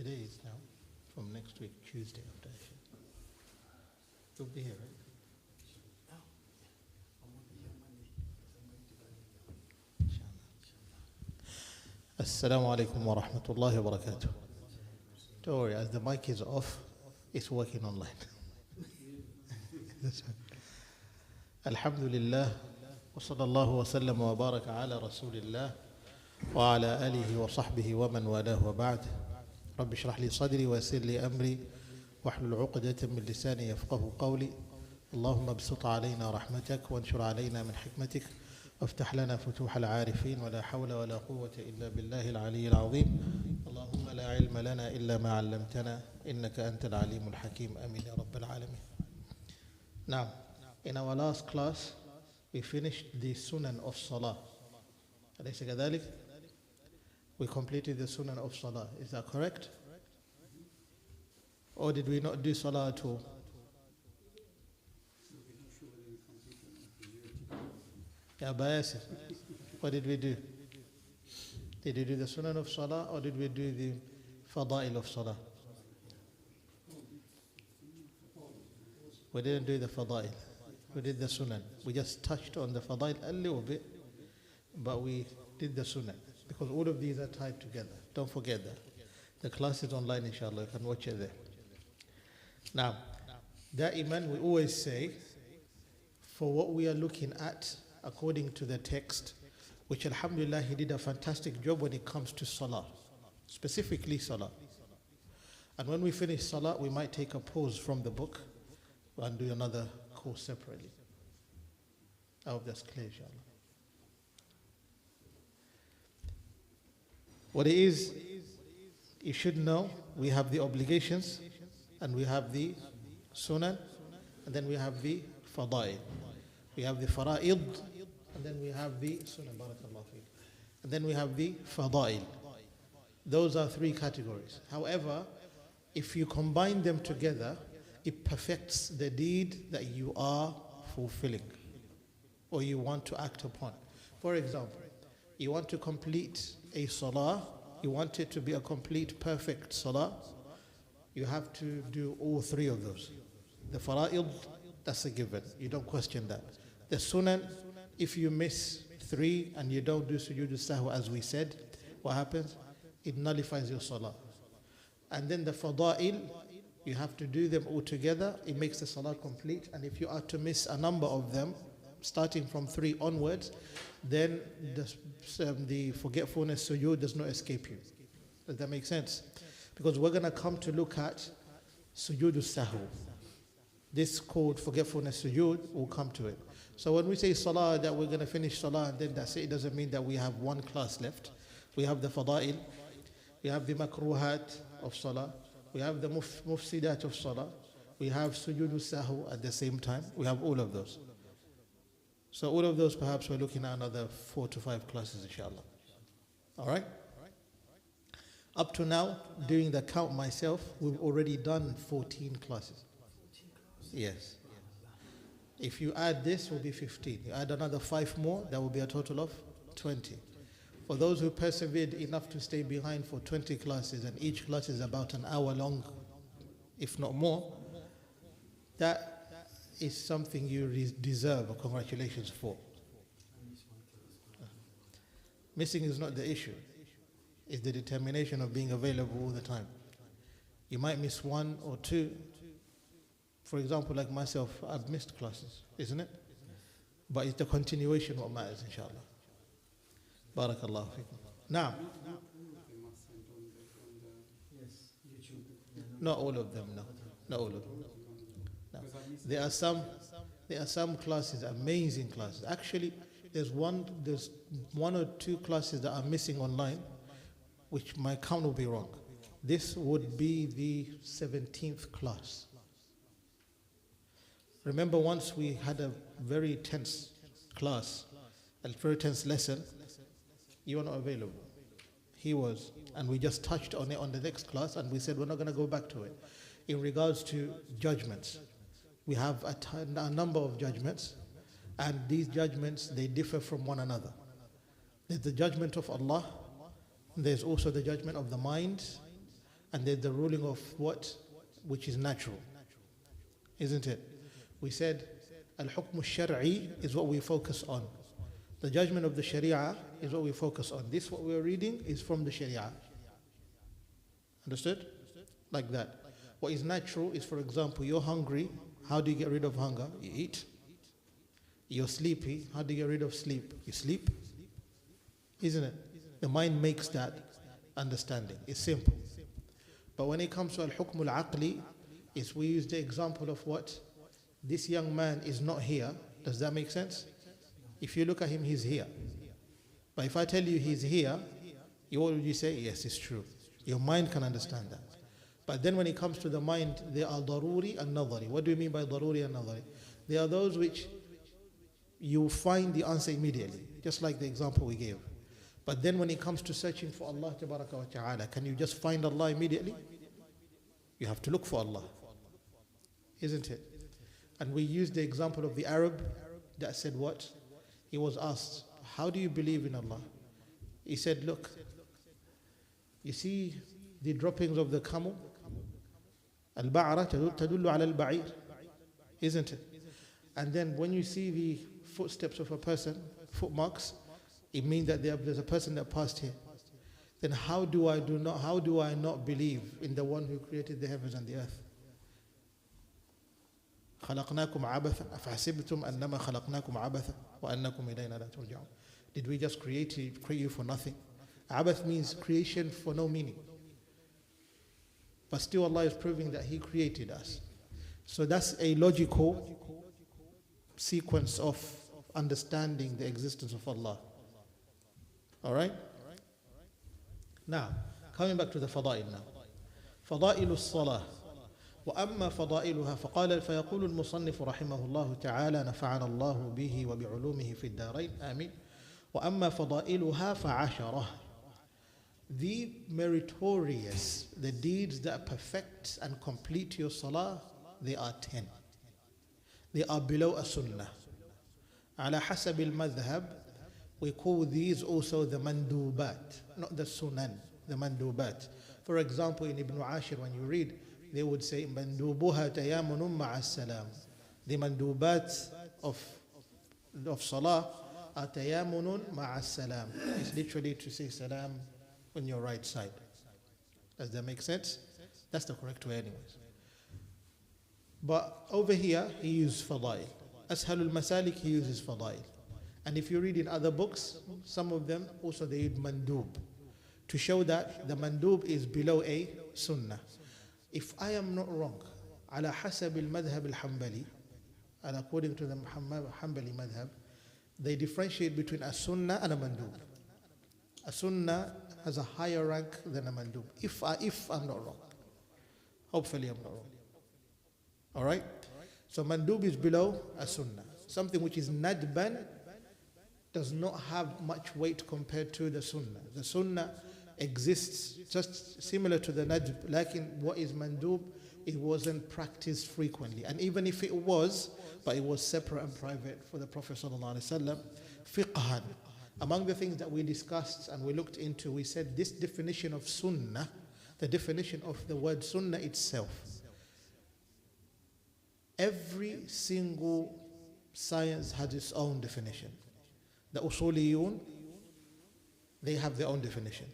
Today is now from next week, Tuesday after Isha. You'll be here, right? Assalamu alaikum wa rahmatullahi wa barakatuh. Don't worry, as the mic is off, it's working online. Alhamdulillah, wa sallallahu wa sallam wa baraka ala rasulillah wa ala alihi wa sahbihi wa man walahu wa ba'd. Rabbi shrah li sadri wa yassir li amri wahlul 'uqdatan min lisani yafqahu qawli. Allahumma absut alayna rahmatak wa anshur alayna min hikmatik. وافتح لنا فتوح العارفين ولا حول ولا قوة إلا بالله العلي العظيم. اللهم لا علم لنا إلا ما علمتنا إنك أنت العليم الحكيم. آمين يا رب العالمين. Now, in our last class, we finished the sunan of salah. أليس كذلك? We completed the sunan of salah. Is that correct? Or did we not do salah at all? Yeah, Bayasir. What did we do? Did we do the sunan of salah or did we do the fada'il of salah? We didn't do the fada'il. We did the sunan. We just touched on the fada'il a little bit, but we did the sunan because all of these are tied together. Don't forget that. The class is online, inshallah. You can watch it there. Now, Da'iman, we always say, for what we are looking at, according to the text, which alhamdulillah he did a fantastic job when it comes to salah, specifically salah. And when we finish salah, we might take a pause from the book and do another course separately. I hope that's clear, inshallah. What it is, you should know, we have the obligations, and we have the sunan, and then we have the fada'il. We have the fara'id, and then we have the sunnah, barakallahu feek. And then we have the fada'il. Those are three categories. However, if you combine them together, it perfects the deed that you are fulfilling or you want to act upon. For example, you want to complete a salah, you want it to be a complete, perfect salah, you have to do all three of those. The fara'id, that's a given. You don't question that. The sunan, if you miss three and you don't do sujood sahwa as we said, what happens? It nullifies your salah. And then the fada'il, you have to do them all together. It makes the salah complete. And if you are to miss a number of them, starting from three onwards, then the forgetfulness sujood does not escape you. Does that make sense? Because we're going to come to look at sujood sahwa. This called forgetfulness sujood, we'll come to it. So when we say salah, that we're going to finish salah and then that's it, it doesn't mean that we have one class left. We have the fada'il, we have the makruhat of salah, we have the mufsidat of salah, we have sujood sahu at the same time. We have all of those. So all of those, perhaps we're looking at another 4 to 5 classes, inshallah. All right? Up to now, doing the count myself, we've already done 14 classes. Yes. If you add this, it will be 15. You add another 5 more, that will be a total of 20. For those who persevered enough to stay behind for 20 classes, and each class is about an hour long, if not more, that is something you deserve a congratulations for. Missing is not the issue. It's the determination of being available all the time. You might miss 1 or 2. For example, like myself, I've missed classes, isn't it? But it's the continuation what matters, inshallah. Barakallahu fikum. Now, not all of them, no. Not all of them. No. There are some classes, amazing classes. Actually, there's one or two classes that are missing online, which my count will be wrong. This would be the 17th class. Remember once we had a very tense class, a very tense lesson, you were not available. He was, and we just touched on it on the next class and we said we're not going to go back to it. In regards to judgments, we have a number of judgments, and these judgments, they differ from one another. There's the judgment of Allah, there's also the judgment of the mind, and there's the ruling of what? Which is natural. Isn't it? We said al-hukm al-shar'i is what we focus on. The judgment of the Sharia is what we focus on. This, what we're reading, is from the Sharia. Understood? Like that. What is natural is, for example, you're hungry. How do you get rid of hunger? You eat. You're sleepy. How do you get rid of sleep? You sleep. Isn't it? The mind makes that understanding. It's simple. But when it comes to al-hukm al-aqli, is we use the example of what? This young man is not here. Does that make sense? If you look at him, he's here. But if I tell you he's here, what would you say? Yes, it's true. Your mind can understand that. But then when it comes to the mind, there are daruri and nadari. What do you mean by daruri and nadari? They are those which you find the answer immediately, just like the example we gave. But then when it comes to searching for Allah tabaraka wa ta'ala, can you just find Allah immediately? You have to look for Allah. Isn't it? And we used the example of the Arab that said what? He was asked, how do you believe in Allah? He said, look, you see the droppings of the camel? Al-ba'ra tadullu ala al-ba'ir. Isn't it? And then when you see the footsteps of a person, footmarks, it means that there's a person that passed here. Then how do I not believe in the one who created the heavens and the earth? خلقناكم عبثا أفحسبتم أنما خلقناكم عبثا وأنكم إلينا لا ترجعون. Did we just create you for nothing? Abath means creation for no meaning. But still Allah is proving that He created us. So that's a logical sequence of understanding the existence of Allah. Alright? Now, coming back to the fada'il now. فضائل الصلاة وأما فضائلها فيقول المصنف رحمه الله تعالى نفعنا الله به وبعلومه في الدارين آمين وأما فضائلها فعشرة. The meritorious, the deeds that perfect and complete your salah, they are 10. They are below a sunnah. على حسب المذهب, we call these also the mandubat, not the sunan, the mandubat. For example, in Ibn Ashir, when you read, they would say mandubuha tayamunum ma'as salam. The mandubat of salah are tayamunun ma'as salam. It's literally to say salam on your right side. Does that make sense? That's the correct way anyways. But over here, he uses fadail. Ashalul Masalik, he uses fadail. And if you read in other books, some of them also they use mandub, to show that the mandub is below a sunnah. If I am not wrong, على حسب المذهب الحنبلي, and according to the Hanbali madhab, they differentiate between a sunnah and a mandub. A sunnah has a higher rank than a mandub. If I'm not wrong. Hopefully I'm not wrong. Alright? So mandub is below a sunnah. Something which is nadban does not have much weight compared to the sunnah. The sunnah exists just similar to the najb, like in what is mandub, it wasn't practiced frequently. And even if it was, but it was separate and private for the Prophet ﷺ, fiqhan. Among the things that we discussed and we looked into, we said this definition of sunnah, the definition of the word sunnah itself. Every single science has its own definition. The usuliyun, they have their own definition.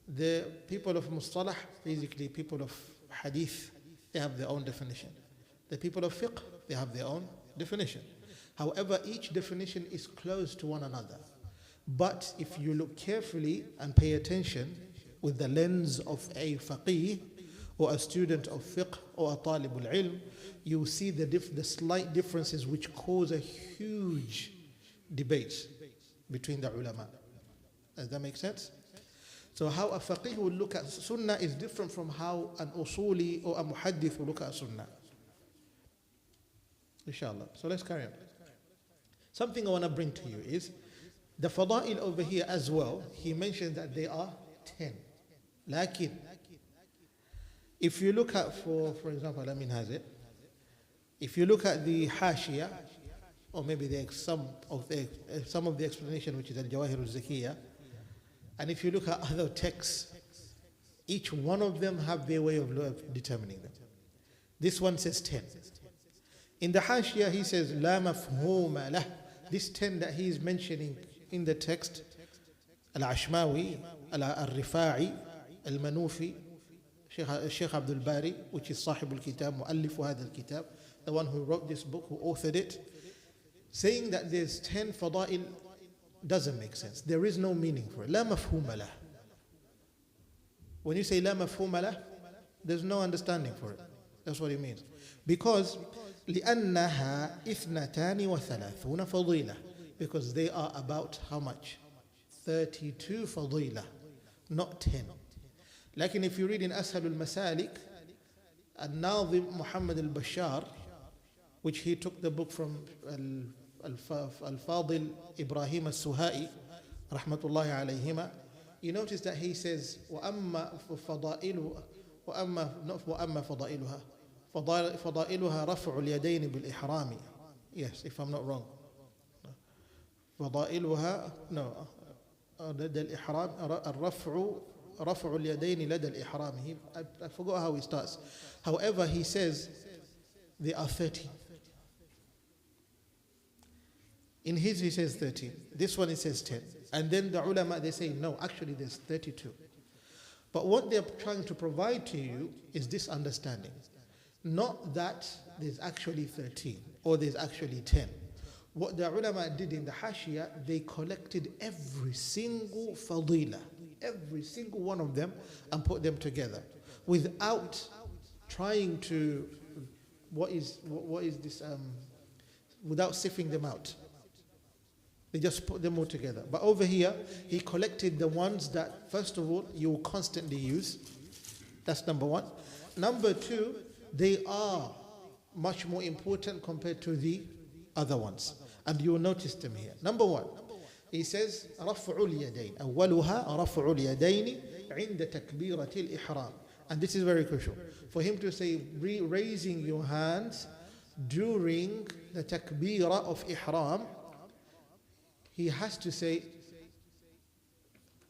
The people of mustalah, basically people of hadith, they have their own definition. The people of fiqh, they have their own definition. However, each definition is close to one another. But if you look carefully and pay attention with the lens of a faqih or a student of fiqh or a talibul ilm, you see the slight differences which cause a huge debate between the ulama. Does that make sense? So how a faqih will look at sunnah is different from how an usuli or a muhaddith will look at sunnah. Inshallah. So let's carry on. Something I want to bring to you is the fada'il over here as well. He mentioned that they are 10. Lakin, if you look at, for example, Amin has it. If you look at the hashiyah, or maybe some of the explanation, which is al-Jawahir al-Zakiyah, and if you look at other texts, Each one of them have their way of determining them. This one says 10. In the Hashiyah he says لا مفهوم له. This 10 that he is mentioning in the text, Al-Ashmawi, Al-Rifa'i, Al-Manufi, Sheikh Abdul Bari, which is Sahib al-Kitab, Mu'allif hadha al-Kitab, the one who wrote this book, who authored it, saying that there's 10 fada'il doesn't make sense. There is no meaning for it. لا مفهوم له. When you say لا مفهوم له, there's no understanding for it. That's what it means. Because لأنها اثنتان وثلاثون فضيلة. Because they are about how much? 32 fadila, not 10. Like if you read in Ashal al-Masalik, Al-Nazim Muhammad al-Bashar, which he took the book from Al-Fadil Ibrahim al-Suhai, rahmatullahi alayhima, you notice that he says, وَأَمَّا فَضَائِلُهَا فضائلها رفع اليدين بالإحرام. Yes, if I'm not wrong. فضائلها لدى الإحرام رفع اليدين لدى الإحرام. I forgot how he starts. However, he says there are 13. In his he says 13. This one he says 10. And then the ulama they say no, actually there's 32. But what they're trying to provide to you is this understanding. Not that there's actually 13 or there's actually 10. What the ulama did in the Hashiyah, they collected every single fadila, every single one of them, and put them together without trying to, what is this, without sifting them out. They just put them all together. But over here, he collected the ones that, first of all, you will constantly use. That's number one. Number two, they are much more important compared to the other ones. And you will notice them here. Number one, he says, رفع اليدين. أولها رفع اليدين عند تكبيرة الإحرام. And this is very crucial. For him to say, raising your hands during the takbirah of ihram, he has to say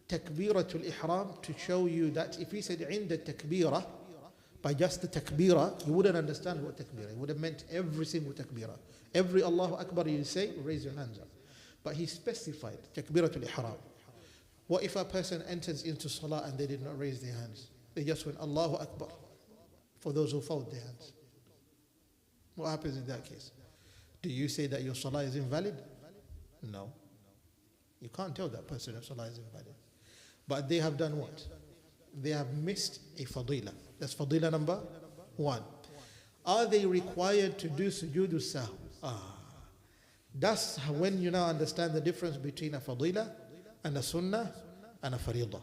takbiratul ihram to show you that if he said عند التكبيرة, by just the takbirah, you wouldn't understand what takbirah. It would have meant every single takbirah. Every Allahu Akbar you say, raise your hands up. But he specified takbiratul ihram. What if a person enters into salah and they did not raise their hands? They just went Allahu Akbar for those who fold their hands. What happens in that case? Do you say that your salah is invalid? No. You can't tell that person if salah is invalid. But they have done what? They have missed a fadila. That's fadila number one. Are they required to do sujood sahw? That's when you now understand the difference between a fadila and a sunnah and a faridah.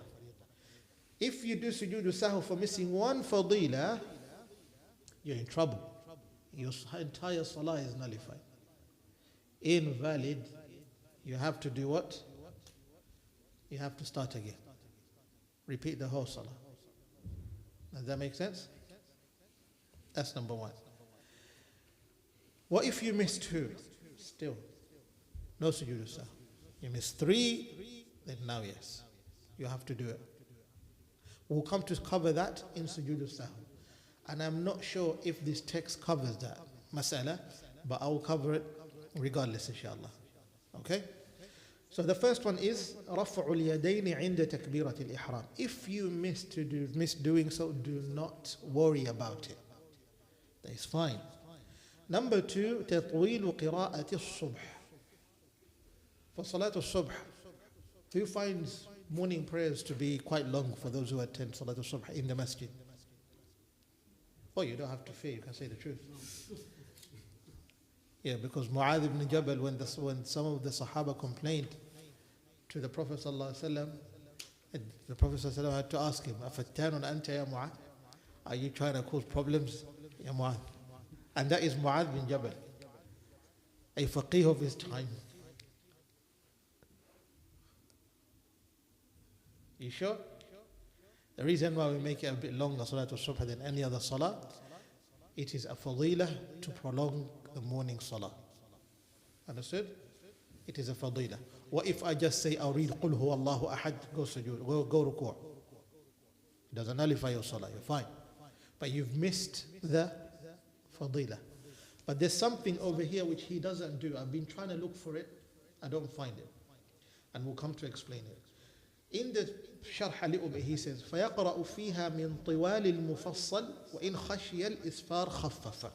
If you do sujood sahw for missing one fadila, you're in trouble. Your entire salah is nullified. Invalid. You have to do what? You have to start again. Repeat the whole salah. Does that make sense? That's number one. What if you miss two? Still, no sujood sahw. You miss three, then now yes, you have to do it. We'll come to cover that in sujood sahw. And I'm not sure if this text covers that mas'ala, but I will cover it regardless, inshallah. Okay? So the first one is رفع اليدين عند تكبيرة الإحرام. If you miss doing so, do not worry about it. That is fine. Number two, تطويل قراءة الصبح. For Salat al-Subh, who finds morning prayers to be quite long for those who attend Salat al-Subh in the masjid? Oh, you don't have to fear, you can say the truth. Yeah, because Mu'adh ibn Jabal, when some of the Sahaba complained to the Prophet ﷺ, the Prophet ﷺ had to ask him, أَفَتَّانٌ أَنْتَ يَا Mu'adh? Are you trying to cause problems, Ya Mu'adh? And that is Mu'adh bin Jabal, a faqih of his time. You sure? The reason why we make it a bit longer, Salatul Subh, than any other Salah, it is a fadilah to prolong the morning Salah. Understood? It is a fadilah. What if I just say, I'll read Qul Huwa Allahu Ahad, go sujood, go ruku'? It doesn't nullify your salah, you're fine. But you've missed the fadila. But there's something over here which he doesn't do. I've been trying to look for it, I don't find it. And we'll come to explain it. In the sharh a little bit, he says, فَيَقْرَأُ فِيهَا مِنْ طِوَالِ الْمُفَصَّلِ وَإِنْ خَشِيَ الْإِسْفَارِ خَفَّفَ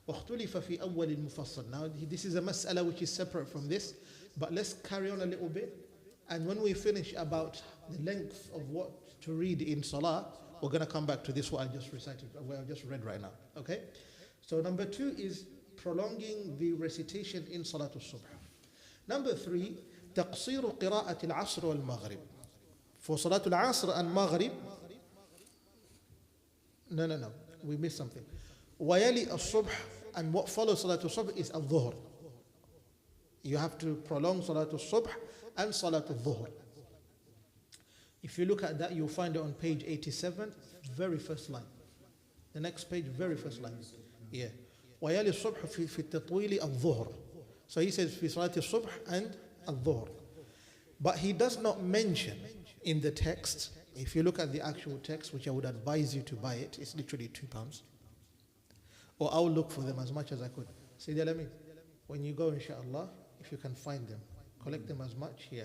وَاخْتُلِفَ فِي أَوَّلِ الْمُفَصَّلِ. Now, this is a mas'ala which is separate from this, but let's carry on a little bit. And when we finish about the length of what to read in salah, we're going to come back to this, what I just recited, what I just read right now. Okay? So number 2 is prolonging the recitation in Salatul Subh. Number 3, تقصير قراءة العصر والمغرب. For Salatul Asr and Maghrib, no, we missed something. ويلي الصبح, and what follows Salatul Subh is al-Dhuhr. You have to prolong Salatul Subh and Salatul Dhuhr. If you look at that, you'll find it on page 87, very first line. The next page, very first line. Yeah. ويلي الصبح في التطويل الظهر. So he says في صلاة الصبح and الظهر. But he does not mention in the text, if you look at the actual text, which I would advise you to buy it, it's literally £2. Or I'll look for them as much as I could. See that I mean? When you go, inshallah, if you can find them, collect them as much, yeah.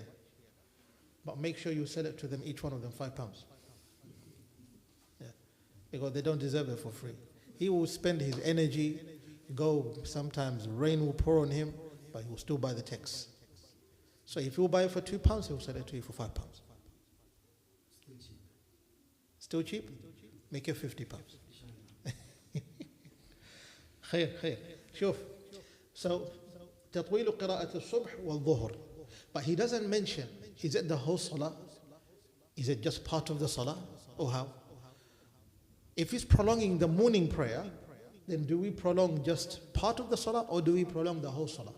But make sure you sell it to them, each one of them, £5. Yeah. Because they don't deserve it for free. He will spend his energy, go, sometimes rain will pour on him, but he will still buy the text. So if you buy it for £2, he will sell it to you for £5. Still cheap? Make it £50. خير. شوف. So, تطويل قراءة الصبح والظهر. But he doesn't mention, is it the whole salah? Is it just part of the salah? Or how? If he's prolonging the morning prayer, then do we prolong just part of the salah or do we prolong the whole salah?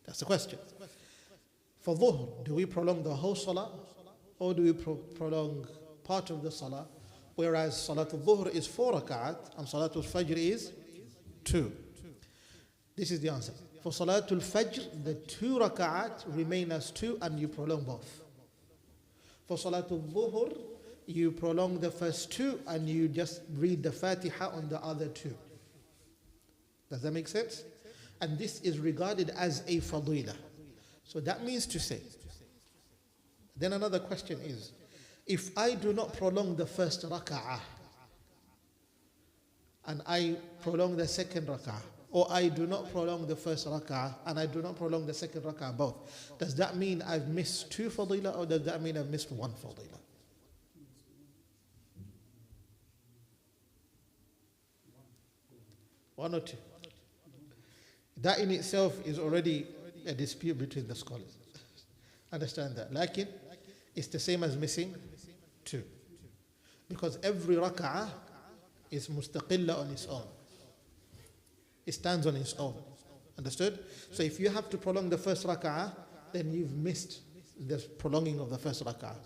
That's the question. For dhuhr, do we prolong the whole salah or do we prolong part of the salah? Whereas Salatul Dhuhr is 4 rak'at and Salatul Fajr is 2. This is the answer. For Salatul Fajr, the 2 rak'at remain as 2 and you prolong both. For Salatul Dhuhr, you prolong the first 2 and you just read the Fatiha on the other 2. Does that make sense? And this is regarded as a fadila. So that means to say, then another question is, if I do not prolong the first rak'ah and I prolong the second rak'ah, or I do not prolong the first rak'ah and I do not prolong the second rak'ah both, does that mean I've missed 2 fadila or does that mean I've missed 1 fadila? One or 2. That in itself is already a dispute between the scholars. Understand that. Lakin, it's the same as missing 2. Because every rak'ah is mustaqilla on its own. It stands on its own. Understood? So if you have to prolong the first rak'ah, then you've missed the prolonging of the first rak'ah.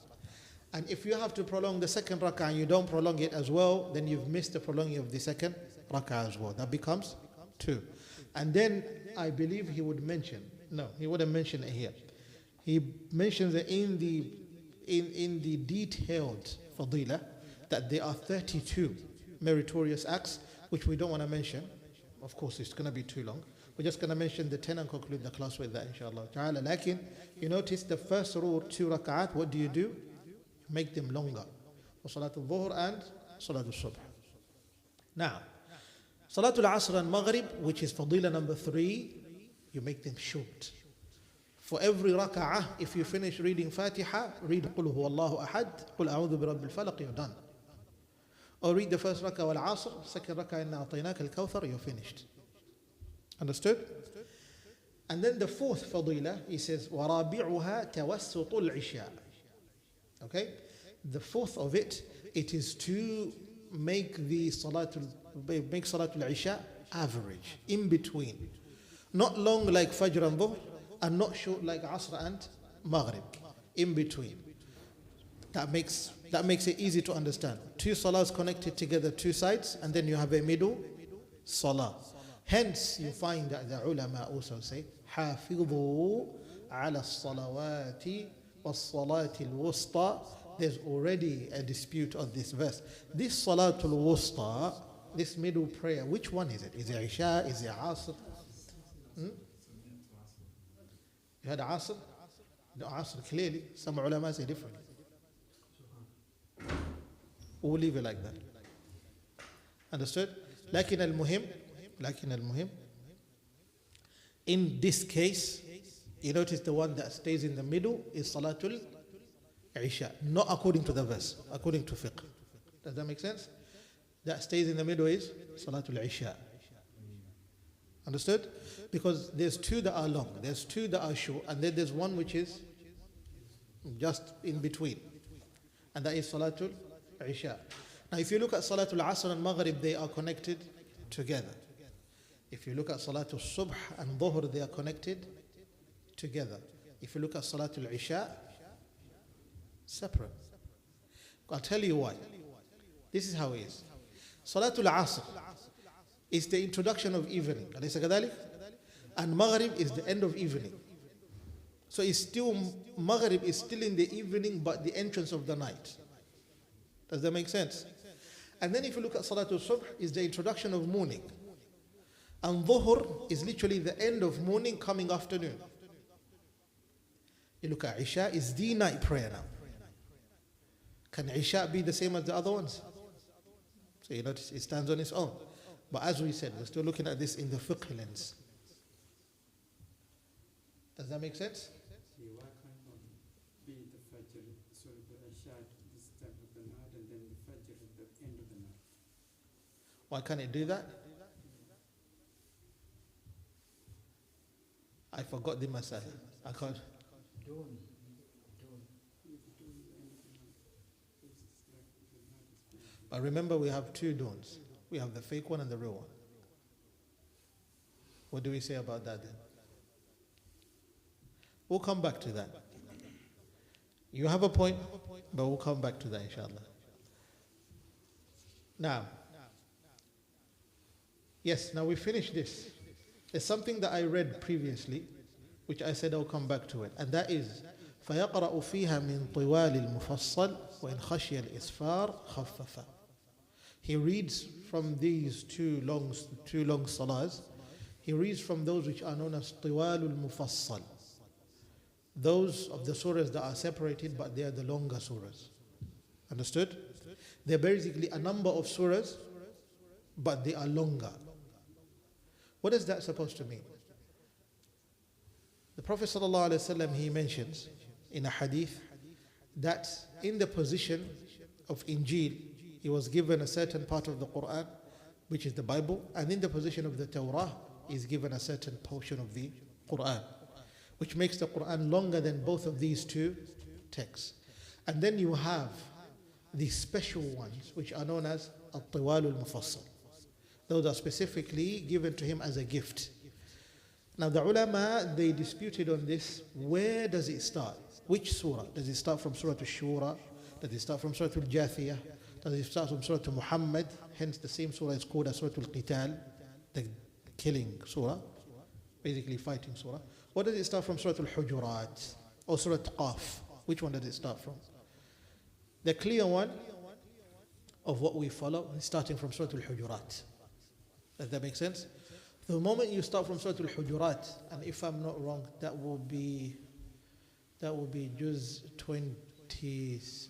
And if you have to prolong the second rak'ah and you don't prolong it as well, then you've missed the prolonging of the second rak'ah as well. That becomes 2. And then I believe he would mention, no, he wouldn't mention it here. He mentions it in the detailed fadila that there are 32 meritorious acts, which we don't want to mention. Of course, it's going to be too long. We're just going to mention the 10 and conclude the class with that, inshallah. Ta'ala. Lakin, you notice the first rule, 2 rak'at, what do? You make them longer. For Salatul Dhuhr and Salatul Subh. Now, Salatul Asr and Maghrib, which is fadila number 3, you make them short. For every rak'ah, if you finish reading Fatiha, read قُلْ هُوَ اللَّهُ أَحَدْ قُلْ أَعُوذُ بِرَبِّ الْفَلَقِ, you're done. Or read the first rak'ah wal Asr, second rak'ah إِنَّا أَعْطَيْنَاكَ الْكَوْثَرَ, you're finished. Understood? And then the 4th fadila, he says, وَرَابِعُهَا تَوَسُّطُ الْعِشَاءِ. Okay? The 4th of it, it is to make Salatul Isha average, in between. Not long like Fajr and Dhuhr, and not short like Asr and Maghrib. In between. That makes it easy to understand. 2 salahs connected together, 2 sides, and then you have a middle salah. Hence, you find that the ulama also say, حافظوا على الصلوات والصلاة الوسطى there's already a dispute on this verse. This Salatul Wusta, this middle prayer, which one is it? Is it Isha? Is it Asr? Hmm? You had Asr? No, Asr clearly. Some ulama say differently. We'll leave it like that. Understood? لكن المهم in this case, you notice the one that stays in the middle is Salatul Isha, not according to the verse, according to fiqh. Does that make sense? That stays in the middle is Salatul Isha. Understood? Because there's two that are long, there's two that are short, and then there's one which is just in between, and that is Salatul Isha. Now if you look at Salatul Asr and Maghrib, they are connected together. If you look at Salatul Subh and Dhuhr, they are connected together. If you look at Salatul Isha, separate. I'll tell you why. This is how it is. Salatul Asr is the introduction of evening, and Maghrib is the end of evening. So it's still, Maghrib is still in the evening, but the entrance of the night. Does that make sense? And then if you look at Salatul Subh, is the introduction of morning. And Dhuhr is literally the end of morning coming afternoon. You look at Isha, is the night prayer now. Can Isha be the same as the other ones? So you notice it stands on its own. But as we said, we're still looking at this in the fiqh lens. Does that make sense? Why can't one be the Fajr, so the Isha at the start of the night and then the Fajr at the end of the night? Why can't it do that? I forgot the masala. I can't. But remember, we have two dawns. We have the fake one and the real one. What do we say about that then? We'll come back to that. You have a point, but we'll come back to that, inshallah. Now, yes, now we finished this. There's something that I read previously, which I said I'll come back to it, and that is فَيَقْرَأُ فِيهَا مِن طِوَالِ الْمُفَصَّلِ وَإِنْ خَشِيَ الْإِسْفَارِ خَفَّفَ. He reads from these two long salahs. He reads from those which are known as طِوَالُ الْمُفَصَّلِ, those of the surahs that are separated, but they are the longer surahs. Understood? They're basically a number of surahs, but they are longer. What is that supposed to mean? The Prophet ﷺ, he mentions in a hadith that in the position of Injil, he was given a certain part of the Quran, which is the Bible, and in the position of the Torah, he is given a certain portion of the Quran, which makes the Quran longer than both of these two texts. And then you have the special ones, which are known as Al-Tiwal al-Mufassal. Those are specifically given to him as a gift. Now the ulama, they disputed on this. Where does it start? Which surah? Does it start from Surah Al-Shura? Does it start from Surah Al-Jathiyah? Does it start from Surah Muhammad? Hence the same surah is called as Surah Al-Qital, the killing surah, basically fighting surah. What does it start from? Surah Al-Hujurat or Surah Qaf? Which one does it start from? The clear one of what we follow is starting from Surah Al-Hujurat. Does that make sense? The moment you start from Surah Al-Hujurat, and if I'm not wrong, that will be Juz 26.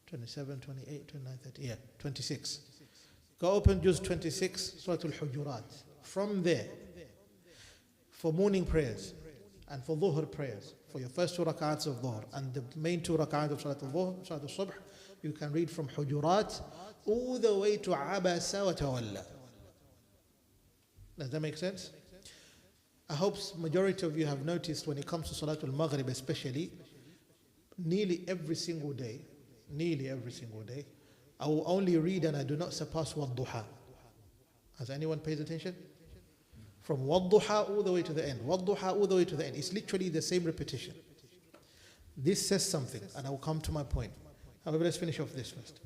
27, 28, 29, 30, 26. Go open Juz 26, Surah Al-Hujurat. From there, for morning prayers and for Dhuhr prayers, for your first two rak'ats of Dhuhr and the main two rak'ats of Salat al-Dhuhr, Salat al-Subh, you can read from Hujurat all the way to Abasa wa Tawalla. Does that make sense? I hope majority of you have noticed when it comes to Salatul Maghrib especially, nearly every single day, I will only read and I do not surpass Wadduha. Has anyone paid attention? From Wadduha all the way to the end. Wadduha all the way to the end. It's literally the same repetition. This says something, and I will come to my point. However, let's finish off this first.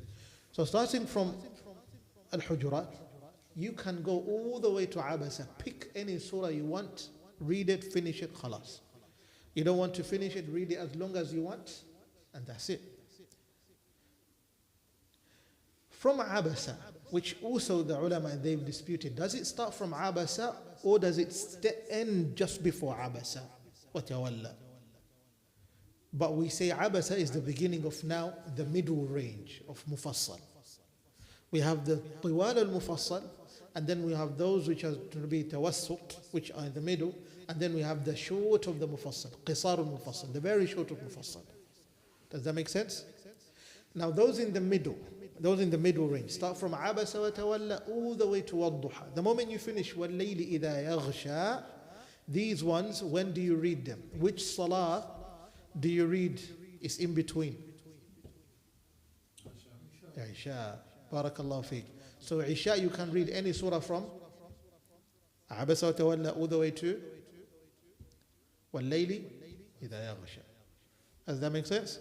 So starting from Al-Hujurat, you can go all the way to Abasa. Pick any surah you want, read it, finish it, khalas. You don't want to finish it, read it as long as you want, and that's it. From Abasa, which also the ulama, they've disputed. Does it start from Abasa or does it end just before Abasa? وَتَوَلَّى. But we say Abasa is the beginning of now the middle range of Mufassal. We have the Tiwal al-Mufassal, and then we have those which are to be Tawassut, which are in the middle, and then we have the short of the Mufassal, Qisar al-Mufassal, the very short of Mufassal. Does that make sense? Now those in the middle range, start from Abasa wa Tawalla all the way to Wadduha. The moment you finish وَاللَّيْلِ إِذَا يَغْشَى, these ones, when do you read them? Which salah do you read is in between? Isha. Barakallahu feek. So Isha, you can read any surah from Abasa wa Tawalla all the way to وَاللَّيْلِ إِذَا يَغْشَى. Does that make sense?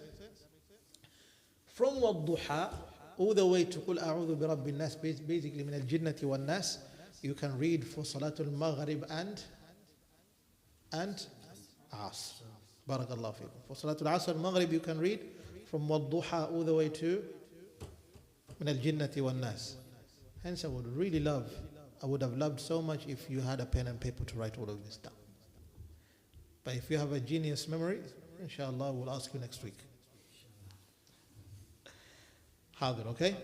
From Wadduha all the way to قُلْ أَعُوذُ بِرَبِّ النَّاسِ, basically من الجنة والناس, you can read for Salatul Maghrib and Asr. Barakallahu feekum. For Salatul Asr and Maghrib you can read from Wadduha all the way to من الجنة والناس. Hence I would have loved so much if you had a pen and paper to write all of this down. But if you have a genius memory, inshallah we'll ask you next week. حاضر, okay?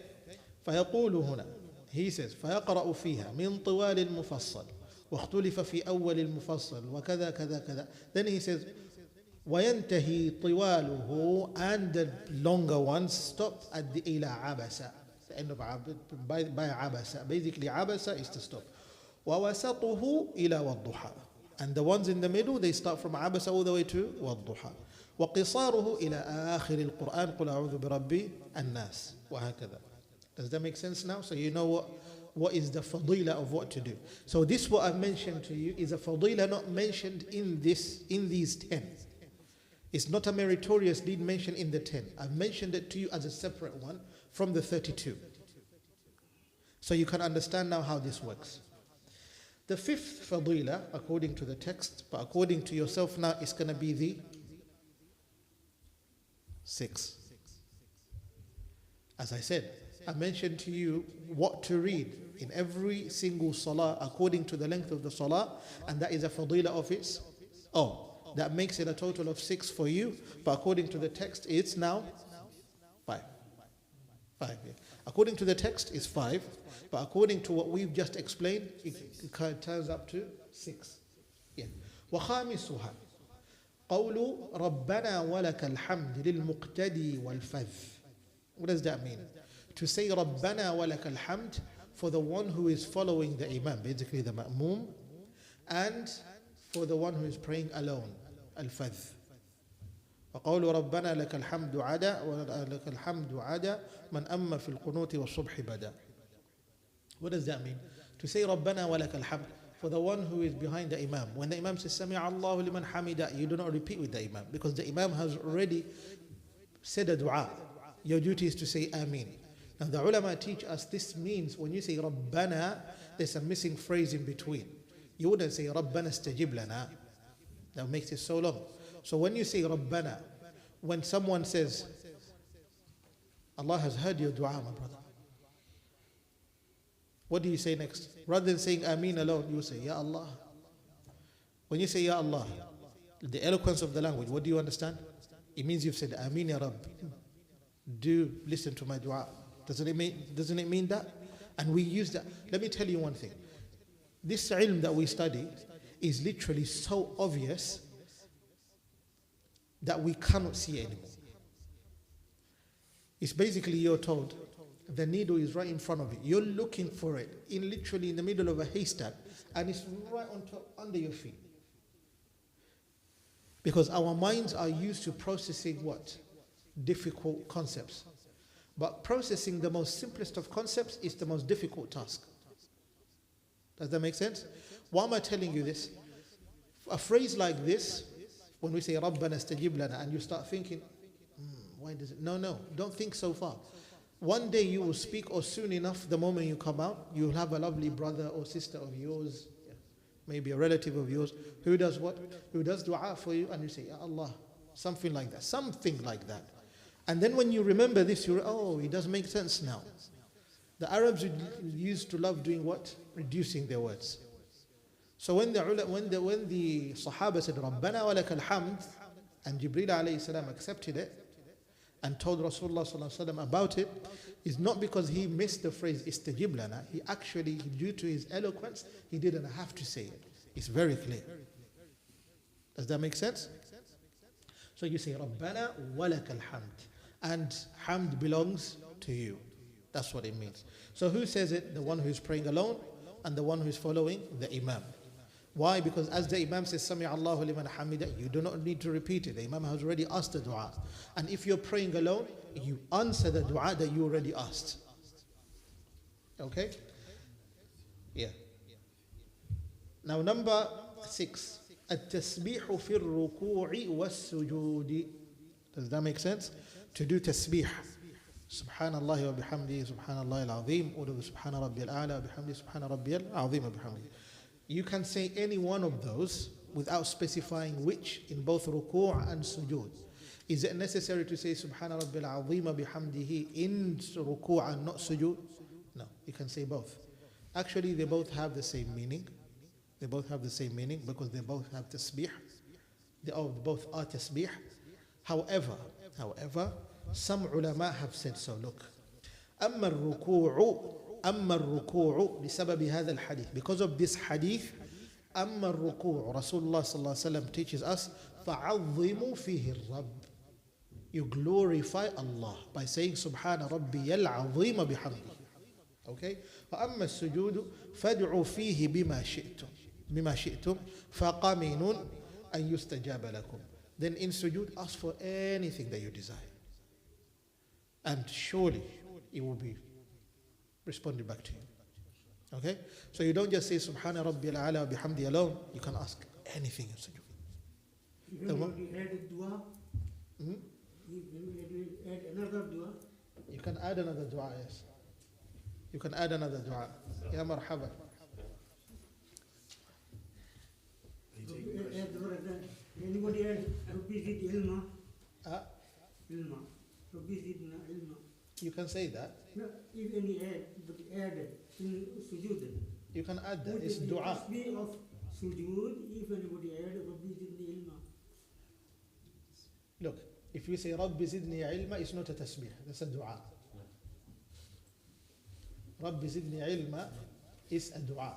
فيقول هنا, he says فيقرأ فيها من طوال المفصل واختلف في أول المفصل وكذا كذا كذا. Then he says وينتهي طواله, and the longer ones stop at the إلى عبسة, the end of by عبسة. Basically عبسة is to stop. ووسطه إلى والضحى, and the ones in the middle they start from عبسة all the way to والضحى. وقصاره إلى آخر القرآن قل أعوذ بربي الناس وهكذا. Does that make sense now? So you know what is the fadila of what to do. So this what I've mentioned to you is a fadila not mentioned in these 10. It's not a meritorious deed mentioned in the 10. I've mentioned it to you as a separate one from the 32. So you can understand now how this works. The fifth fadila, according to the text, but according to yourself now, is going to be the 6. As I said, I mentioned to you what to read in every single salah according to the length of the salah, and that is a fadila of its own. That makes it a total of 6 for you, but according to the text, it's now 5. 5, yeah. According to the text, it's 5, but according to what we've just explained, it turns up to 6. Yeah. وخامسها قول ربنا ولك الحمد للمقتدي والفذ. What does that mean? To say ربنا ولك الحمد for the one who is following the imam, basically the ma'mum, and for the one who is praying alone, الفذ. وقول ربنا لك الحمد عدا ولك الحمد عدا من أما في القنوت والصبح بدا. What does that mean? To say ربنا ولك الحمد for the one who is behind the imam. When the imam says سمع الله لمن حمدا, you do not repeat with the imam because the imam has already said a dua. Your duty is to say Ameen. Now the ulama teach us this means when you say Rabbana, there's a missing phrase in between. You wouldn't say Rabbana istajib lana. That makes it so long. So when you say Rabbana, when someone says Allah has heard your dua, my brother, what do you say next? Rather than saying Ameen alone, you say Ya Allah. When you say Ya Allah, the eloquence of the language, what do you understand? It means you've said Ameen Ya Rabb. Do listen to my dua. Doesn't it mean that? And we use that. Let me tell you one thing. This ilm that we study is literally so obvious that we cannot see it anymore. It's basically you're told the needle is right in front of you. You're looking for it literally in the middle of a haystack, and it's right on top under your feet. Because our minds are used to processing what? Difficult concepts. But processing the most simplest of concepts is the most difficult task. Does that make sense? Why am I telling you this? A phrase like this, when we say Rabbana istajib lana, and you start thinking, why does it? No, don't think so far. One day you will speak, or soon enough, the moment you come out, you'll have a lovely brother or sister of yours maybe a relative of yours, who does what? Who does dua for you, and you say, Ya Allah, something like that, something like that. And then when you remember this, you're, oh, it does make sense now. The Arabs used to love doing what? Reducing their words. So when the Sahaba said, Rabbana wa lakal hamd, and Jibreel alayhi salam accepted it and told Rasulullah sallallahu alaihi wasallam about it, is not because he missed the phrase istajib lana. He actually, due to his eloquence, he didn't have to say it. It's very clear. Does that make sense? So you say Rabbana wa lakal hamd, and hamd belongs to you. That's what it means. So who says it? The one who is praying alone and the one who is following the Imam. Why? Because as the Imam says, Sami Allahu liman hamida, you do not need to repeat it. The Imam has already asked the dua. And if you're praying alone, you answer the dua that you already asked. Okay? Yeah. Now number 6. التسبيح في الركوع والسجود. Does that make sense? To do tasbih. Subhanallah wa bihamdi, Subhanallah al-azim, or Subhana Rabbi al-a'la, bihamdi, Subhana Rabbi al-azim wa bihamdi. You can say any one of those without specifying which in both ruku' and sujood. Is it necessary to say Subhana Rabbi al-azim wa bihamdihi in ruku' and not sujood? No, you can say both. Actually, they both have the same meaning. They both have the same meaning because they both have tasbih. They both are tasbih. However, some ulama have said so. Look, أما الركوع بسبب هذا الحديث, because of this hadith, أما الركوع, Rasulullah صلى الله عليه وسلم teaches us فعظموا فيه الرب. You glorify Allah by saying سبحان ربي العظيم بحمده. Okay. وأما السجود فادعوا فيه بما شئتم فقمن أن يستجاب لكم. Then in sujood, ask for anything that you desire. And surely it will be responded back to you. Okay? So you don't just say Subhana Rabbi al-A'la wa bihamdi alone. You can ask anything in sujood. Even when you add a dua, you add another dua. You can add another dua, yes. You can add another dua. Ya marhaba. Anybody add Rabbi zid ilma? Ilma. Rabbi zidna ilma. You can say that. No, if any add in sujood. You can add that. It's dua. It must be of sujood if anybody add Rabbi zidni ilma. Look, if you say Rabbi zidni ilma, it's not a tasbih. That's a dua. Rabbi zidni ilma is a dua.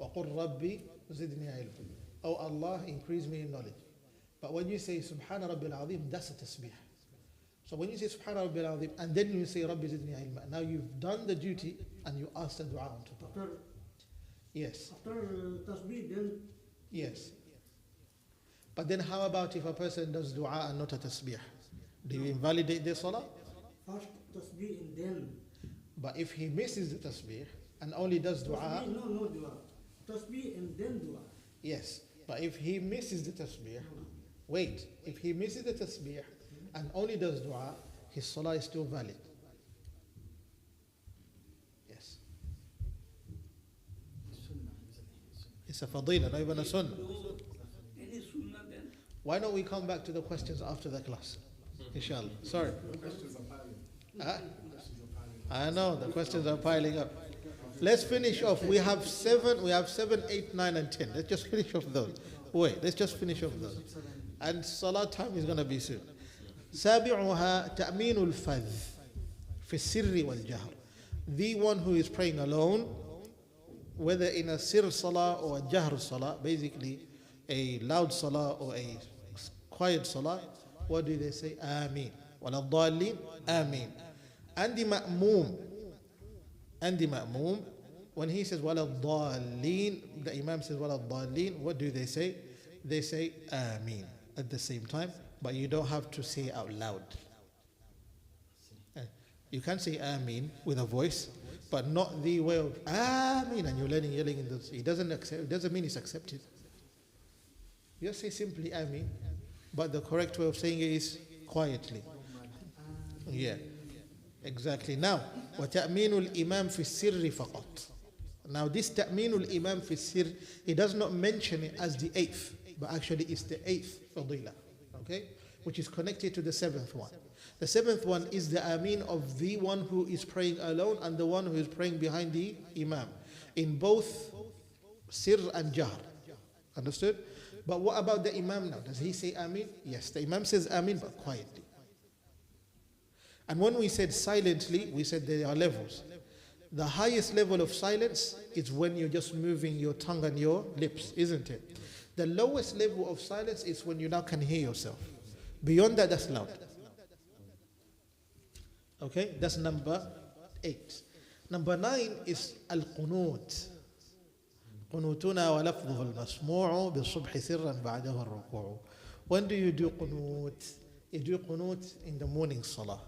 وَقُلْ Rabbi zidni ilma. Oh Allah, increase me in knowledge. But when you say Subhana Rabbi al-Azim, that's a tasbih. So when you say Subhana Rabbi al-Azim and then you say Rabbi zidni ilma, now you've done the duty and you ask the dua on top of it. Yes. After tasbih, then? Yes. But then how about if a person does dua and not a tasbih? Do you invalidate their salah? First tasbih and then? But if he misses the tasbih and only does dua... Tasbih, no dua. Tasbih and then dua. Yes. But if he misses the tasbih... Wait. If he misses the tasbih and only does dua, his salah is still valid. Yes. It's a fadila, not even a sunnah. Any sunnah then? Why don't we come back to the questions after the class? Inshallah. Sorry. I know the questions are piling up. Let's finish off. We have 7, 8, 9, and 10. Let's just finish off those. Wait, let's just finish off those. And salah time is going to be soon. سابعها تأمين الفذ في السر والجهر. The one who is praying alone, whether in a sir salah or a jahr salah, basically a loud salah or a quiet salah, what do they say? Ameen. وَلَا الضَّالِّينَ Ameen. And the ma'moom, when he says وَلَا الضَّالِّينَ, the imam says وَلَا الضَّالِّينَ, what do they say? They say Ameen at the same time, but you don't have to say out loud. You can say Ameen with a voice, but not the way of Ameen and you're yelling in the... It doesn't mean it's accepted. You just say simply Ameen, but the correct way of saying it is quietly. Yeah, exactly. Now, وَتَأْمِينُ الْإِمَامِ فِي السِّرِّ فَقَطْ. Now this ta'minul imam fi sir, he does not mention it as the eighth, but actually it's the eighth fadila, okay? Which is connected to the seventh one. The seventh one is the amin of the one who is praying alone and the one who is praying behind the imam. In both sir and jahr. Understood? But what about the imam now? Does he say amin? Yes, the imam says amin, but quietly. And when we said silently, we said there are levels. The highest level of silence is when you're just moving your tongue and your lips, isn't it? The lowest level of silence is when you now can hear yourself. Beyond that, that's loud. Okay, that's number 8. Number 9 is al-qunut. قنوتنا ولفظه المسموع بالصبح سرا بعده الركوع. When do you do qunut? You do qunut in the morning salah.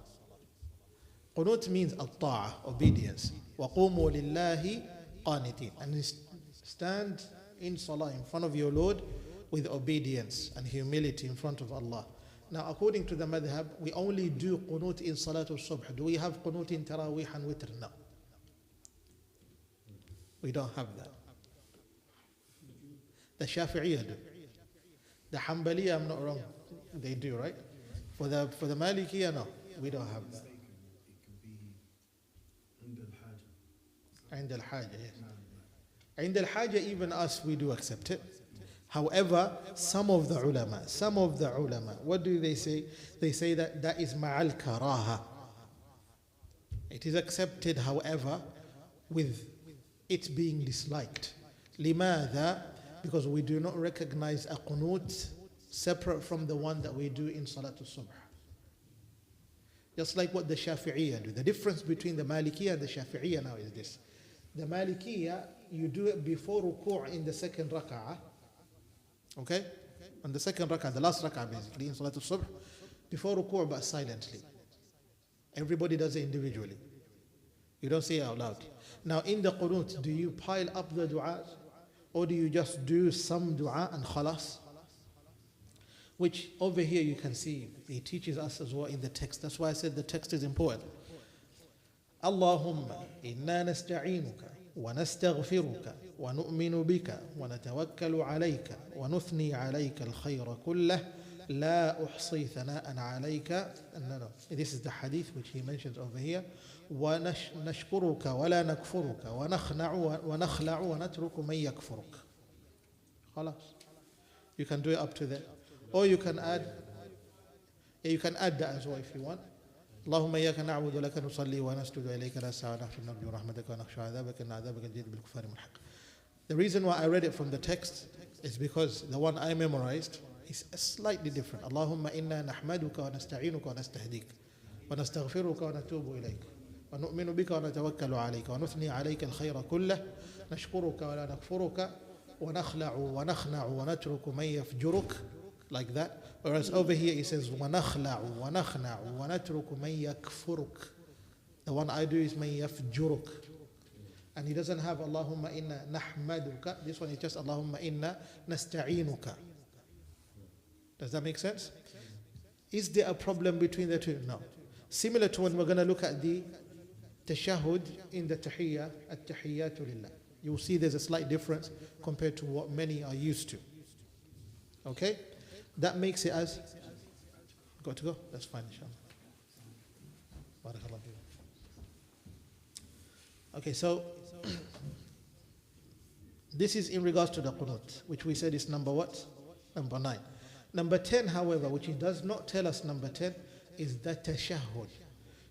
Qunut means al-ta'a, obedience. وَقُومُوا لِلَّهِ قَانِتِينَ. And stand in salah in front of your Lord with obedience and humility in front of Allah. Now, according to the madhab, we only do qunut in salatul subh. Do we have qunut in tarawih and witr? No. We don't have that. The Shafi'iyah do. The Hanbaliya, I'm not wrong, they do, right? For the Malikiyah, no, we don't have that. عند الحاجة, yes. عند الحاجة, even us, we do accept it. However, some of the ulama, what do they say? They say that that is ma'al karaha. It is accepted, however, with it being disliked. لماذا? Because we do not recognize a qunut separate from the one that we do in Salatul Subh. Just like what the Shafi'iyah do. The difference between the Malikiyah and the Shafi'iyah now is this. The Malikiyah, you do it before ruku' in the second rak'ah. Okay? On the second rak'ah, the last rak'ah basically, in Salatul Subh, before ruku' but silently. Everybody does it individually. You don't say it out loud. Now in the qunut, do you pile up the du'as? Or do you just do some dua and khalas? Which over here you can see, he teaches us as well in the text. That's why I said the text is important. Allahumma inna nasta'inuka wa nastaghfiruka wa nu'minu bika wa natawakkalu alayka wa nuthni alayka al-khayra kullah la uhsi thana'an alayka. No. This is the hadith which he mentions over here. ونشكرك ولا نكفرك ونخلع ونترك من يكفرك. خلاص. You can do it up to there. Or you can add that as well if you want. اللهم إياك نعبد ولك نصلي ونسجد إليك نسعى ونحن نرجو رحمتك ونخشى عذابك إن عذابك الجديد بالكفار ملحق. The reason why I read it from the text is because the one I memorized is slightly different. اللهم إنا نحمدك ونستعينك ونستهديك ونستغفرك ونتوب إليك ونؤمن بك ونتوكل عليك ونثني عليك الخير كله نشكرك ولا نكفرك ونخلع ونخنع ونترك من يفجرك, like that. Whereas over here it says ونخلع ونخنع ونترك من يكفرك. The one I do is من يفجرك. And he doesn't have اللهم إنا نحمدك. This one is just اللهم إنا نستعينك. Does that make sense? Is there a problem between the two? No. Similar to when we're going to look at the tashahhud in the tahiyyah, at-tahiyyatu lillah. You'll see there's a slight difference compared to what many are used to. Okay? That makes it as... Got to go? That's fine, inshallah. Barakallah. Okay, so... this is in regards to the qunut, which we said is number what? Number 9. Number 10, however, which he does not tell us number 10, is the tashahhud.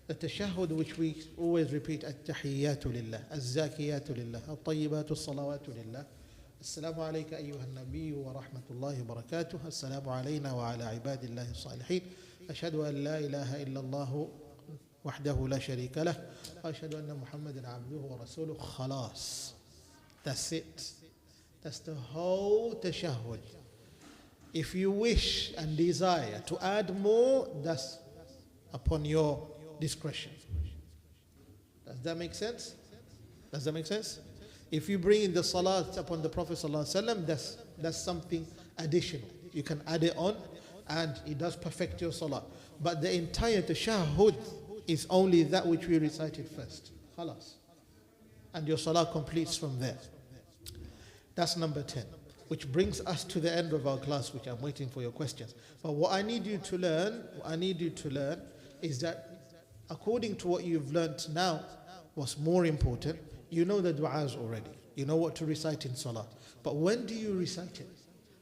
The tashahhud which we always repeat, at-tahiyyatu lillah, az-zakiyatu lillah, at-tayyibatu as-salawatu lillah. Assalamu alayka ayyuha an-nabiyyu wa rahmatullahi wa barakatuh. Assalamu alayna wa ala ibadillahi as-salihin. Ashhadu an la ilaha illa Allah wahdahu la sharika lah. Wa ashhadu anna Muhammadan abduhu wa rasuluh. Khalas. That's it. That's the whole tashahhud. If you wish and desire to add more, that's upon your discretion. Does that make sense? Does that make sense? If you bring in the salat upon the Prophet ﷺ, that's something additional. You can add it on and it does perfect your salah. But the entire tashahhud is only that which we recited first. Khalas. and your salah completes from there. That's number 10, which brings us to the end of our class, which I'm waiting for your questions. But what I need you to learn, is that according to what you've learned now, what's more important, you know the du'as already. You know what to recite in salah. But when do you recite it?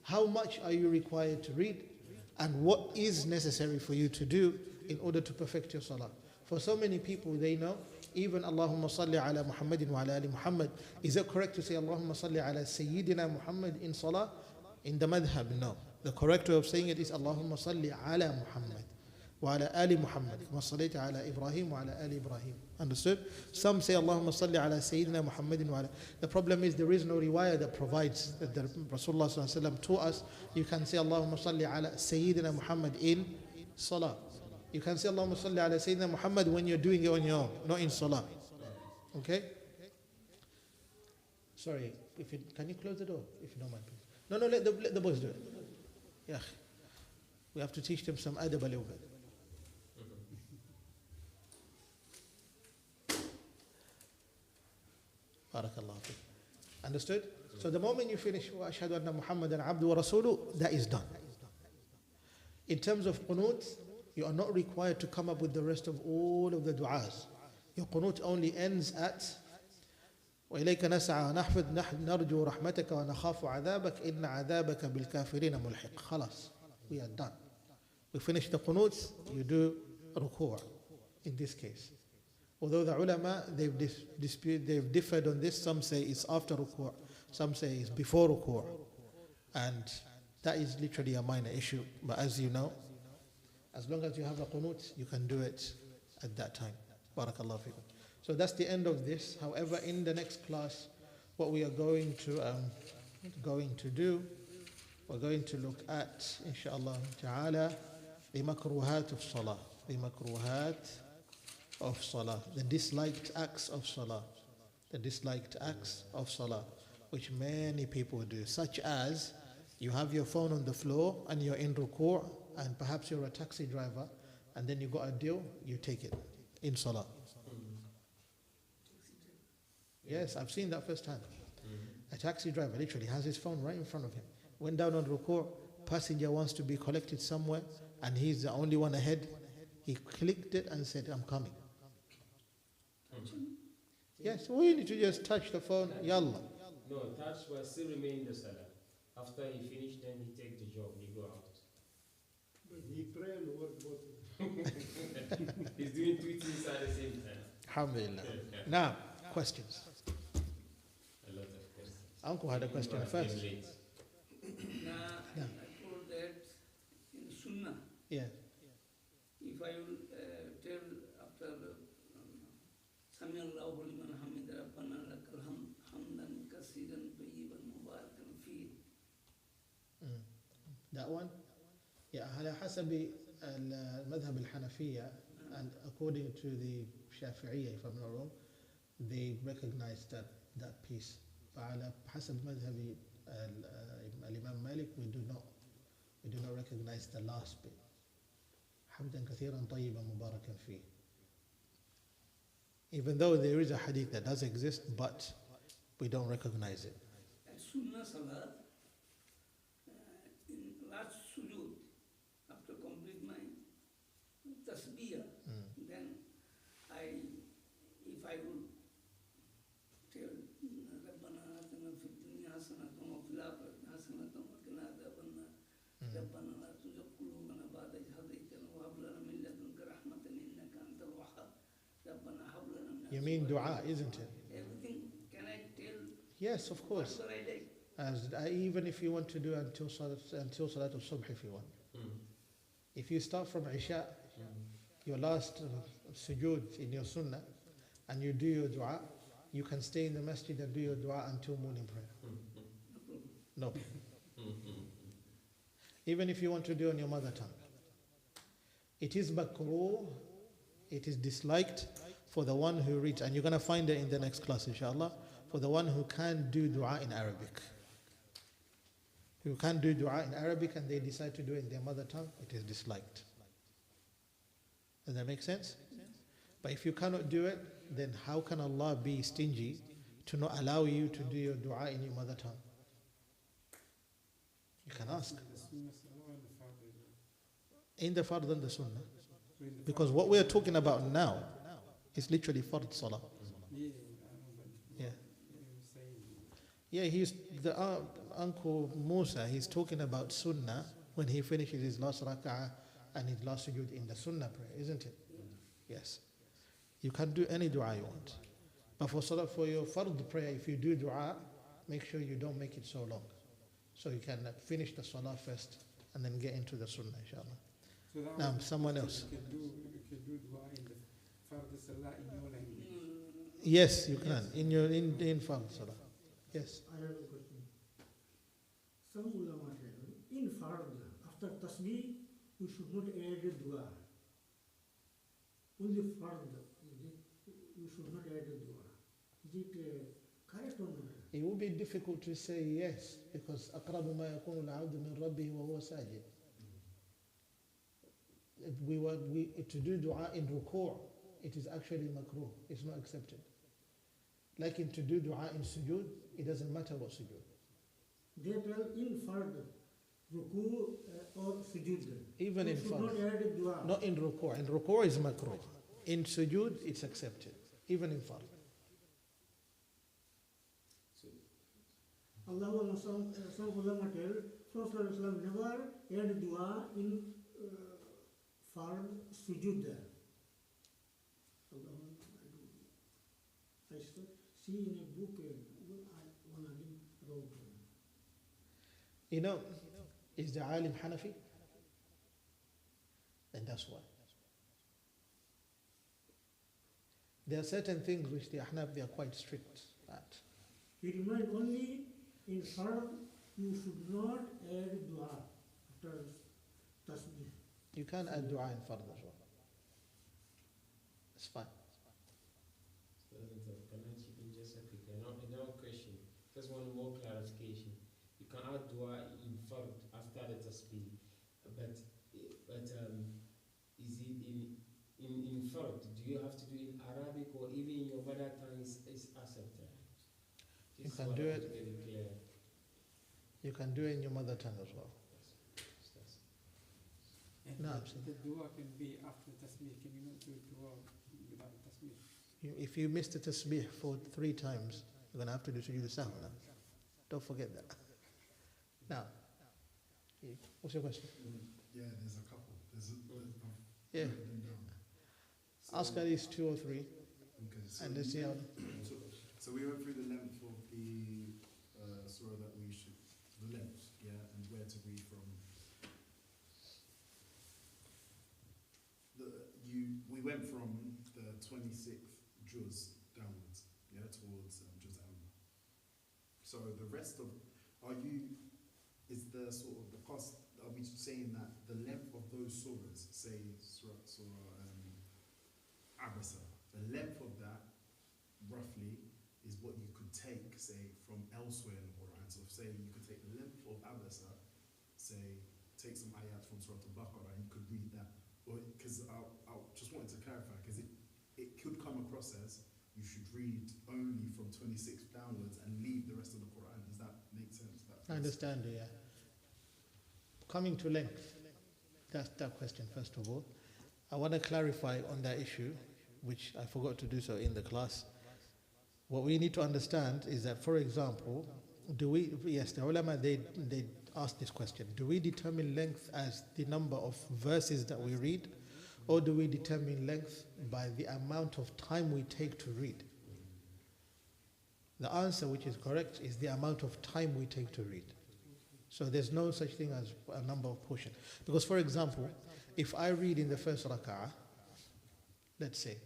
How much are you required to read? And what is necessary for you to do in order to perfect your salah? For so many people, they know, even Allahumma salli ala Muhammadin wa ala ali Muhammad. Is it correct to say Allahumma salli ala Sayyidina Muhammad in salah? In the madhab, no. The correct way of saying it is Allahumma salli ala Muhammad wa ala ali Muhammad. Kama sallaita ala Ibrahim wa ala ali Ibrahim. Understood? Some say Allahumma salli ala Sayyidina Muhammadin wa ala. The problem is there is no riwayah that provides that the Rasulullah sallallahu alaihi wasallam taught us. You can say Allahumma salli ala Sayyidina Muhammad in salah. You can say Allahumma salli ala Sayyidina Muhammad when you're doing it on your own, not in salah. Okay? Sorry, can you close the door if you don't mind, please? No, let the boys do it. Yeah. We have to teach them some adab a little bit. Barakallahu fiqh. Understood? So the moment you finish wa ashhadu anna Muhammadan abdu wa rasuluh, that is done. In terms of qunut, you are not required to come up with the rest of all of the du'as. Your qunut only ends at وإليك نسعى نحفظ نرجو رحمتك ونخاف عذابك إن عذابك بالكافرين ملحق. خلاص, we are done. We finish the qunut, you do ruku' in this case. Although the ulama, they've differed on this. Some say it's after ruku', some say it's before ruku'. And that is literally a minor issue. But as you know, as long as you have a qunut, you can do it at that time. Barakallahu fikum. So that's the end of this. However, in the next class, what we are going to do, we're going to look at, inshallah ta'ala, the makruhat of salah. The makruhat of salah. The disliked acts of salah. The disliked acts of salah, which many people do, such as you have your phone on the floor and you're in ruku', and perhaps you're a taxi driver, and then you got a deal, you take it in salah. Yes, I've seen that firsthand. A taxi driver literally has his phone right in front of him. Went down on ruku', passenger wants to be collected somewhere, and he's the only one ahead. He clicked it and said, I'm coming. Yes, we need to just touch the phone, yalla. No, touch will still remain in the salah. After he finished, then he take the job, he go out. But he pray and work both. He's doing two things at the same time. Alhamdulillah. Now, questions. A lot of questions. Uncle had a question first. I told that in Sunnah, Yeah. if I will tell after Sami Allahu liman hamida rabbana lakal hamdan kasiran tayyiban mubarakan fi. That one? Yeah, على حسب المذهب الحنفية, and according to the Shafi'iyya, if I'm not wrong, they recognize that piece. فعلى حسب مذهب الإمام مالك, we do not recognize the last bit. حمدا كثيرا طيبا مباركا فيه. Even though there is a hadith that does exist, but we don't recognize it. At Sunnah Salat, in last sujood, after complete my tasbih, then if I will tell Rabbana atina fid dunya hasanatan wa fil akhirati hasanatan wa qina adhaban nar. Rabbana la tuzigh qulubana ba'da idh hadaytana wa hab lana min ladunka rahmatan innaka antal wahhab. Rabbana hab lana min You mean dua, isn't it? everything. Can I tell Yes, of course. whatever I like? Even if you want to do until Salat al-Subh, if you want. If you start from Isha, your last sujood in your sunnah, and you do your dua, you can stay in the masjid and do your dua until morning prayer. No. Even if you want to do on your mother tongue. It is makruh, it is disliked for the one who reads, and you're going to find it in the next class, inshallah, for the one who can do dua in Arabic. Who can do dua in Arabic and they decide to do it in their mother tongue, it is disliked. Does that make sense? But if you cannot do it, then how can Allah be stingy to not allow you to do your dua in your mother tongue? You can ask. The sunnah salah and the fard as well. In the fard and the sunnah. So in the Because fard- what we're talking about now is literally fard salah. Yeah, I know, but Yeah. what you were saying. Yeah, he's the Uncle Musa, he's talking about sunnah when he finishes his last rak'ah and his last sujood in the sunnah prayer, isn't it? Yes. You can do any dua you want. But for salah, for your fard prayer, if you do dua, make sure you don't make it so long. So you can finish the salah first and then get into the sunnah, inshallah. So that Now, was- someone else. You can do dua in the fard salah in your language. Yes, you can. In fard salah. Yes. I have a question. Some ulama tell, in fard, after tasbih, we should not add a dua. Only fard, we should not add a dua. Is it correct or not? It will be difficult to say yes because أقرب ما يكون العبد من ربه وهو ساجد. To do dua in ruku', it is actually makruh. It's not accepted. Like to do dua in sujood, it doesn't matter what sujood. They tell in fard, ruku or sujood. Even we in should fard. not add a dua. Not in ruku'. In ruku' is makruh. In sujood, it's accepted. Even in fard. Allah, some ulama tell, Prophet ﷺ never add dua in fard sujood. I see in a book, one alim wrote. You know, is the alim Hanafi? Then that's why. There are certain things which the Ahnaf, they are quite strict at. He remind only in fard you should not add dua after tasbih. You can add dua in fard as well. It's fine. Can I chip in just a quick? Another question. Just one more clarification. You can add dua in fard after the tasbih, but is it in fard? Do you have to do it in Arabic or even in your mother tongue is accepted? You can do it. Very clear. You can do it in your mother tongue as well. And No, the dua can be after tasbih. Can you not do dua without tasbih? If you missed the tasbih for 3 times, you're going to have to do sujood sahw now. Don't forget that. Now, what's your question? Yeah, there's a couple. Yeah. written them down. Ask at least 2 or 3 Okay, so, and let's see how. so we went through the length of the surah that we should, the length, yeah, and where to read from. We went from the 26th juz downwards, yeah, towards juz amma. So the rest of, is the sort of the cost, are we saying that the length of those surahs, say surah Abasa, the length of that roughly is what you could take, say, from elsewhere in the Quran. So say you could take the length of Abasa, say, take some ayat from Surah Al-Baqarah and you could read that. Because I just wanted to clarify, because it could come across as you should read only from 26 downwards and leave the rest of the Quran. Does that make sense? I understand, yeah. Coming to length, that's that question first of all. I want to clarify on that issue, which I forgot to do so in the class. What we need to understand is that, for example, the ulama, they ask this question. Do we determine length as the number of verses that we read, or do we determine length by the amount of time we take to read? The answer, which is correct, is the amount of time we take to read. So there's no such thing as a number of portion. Because, for example, if I read in the first rak'ah, let's say,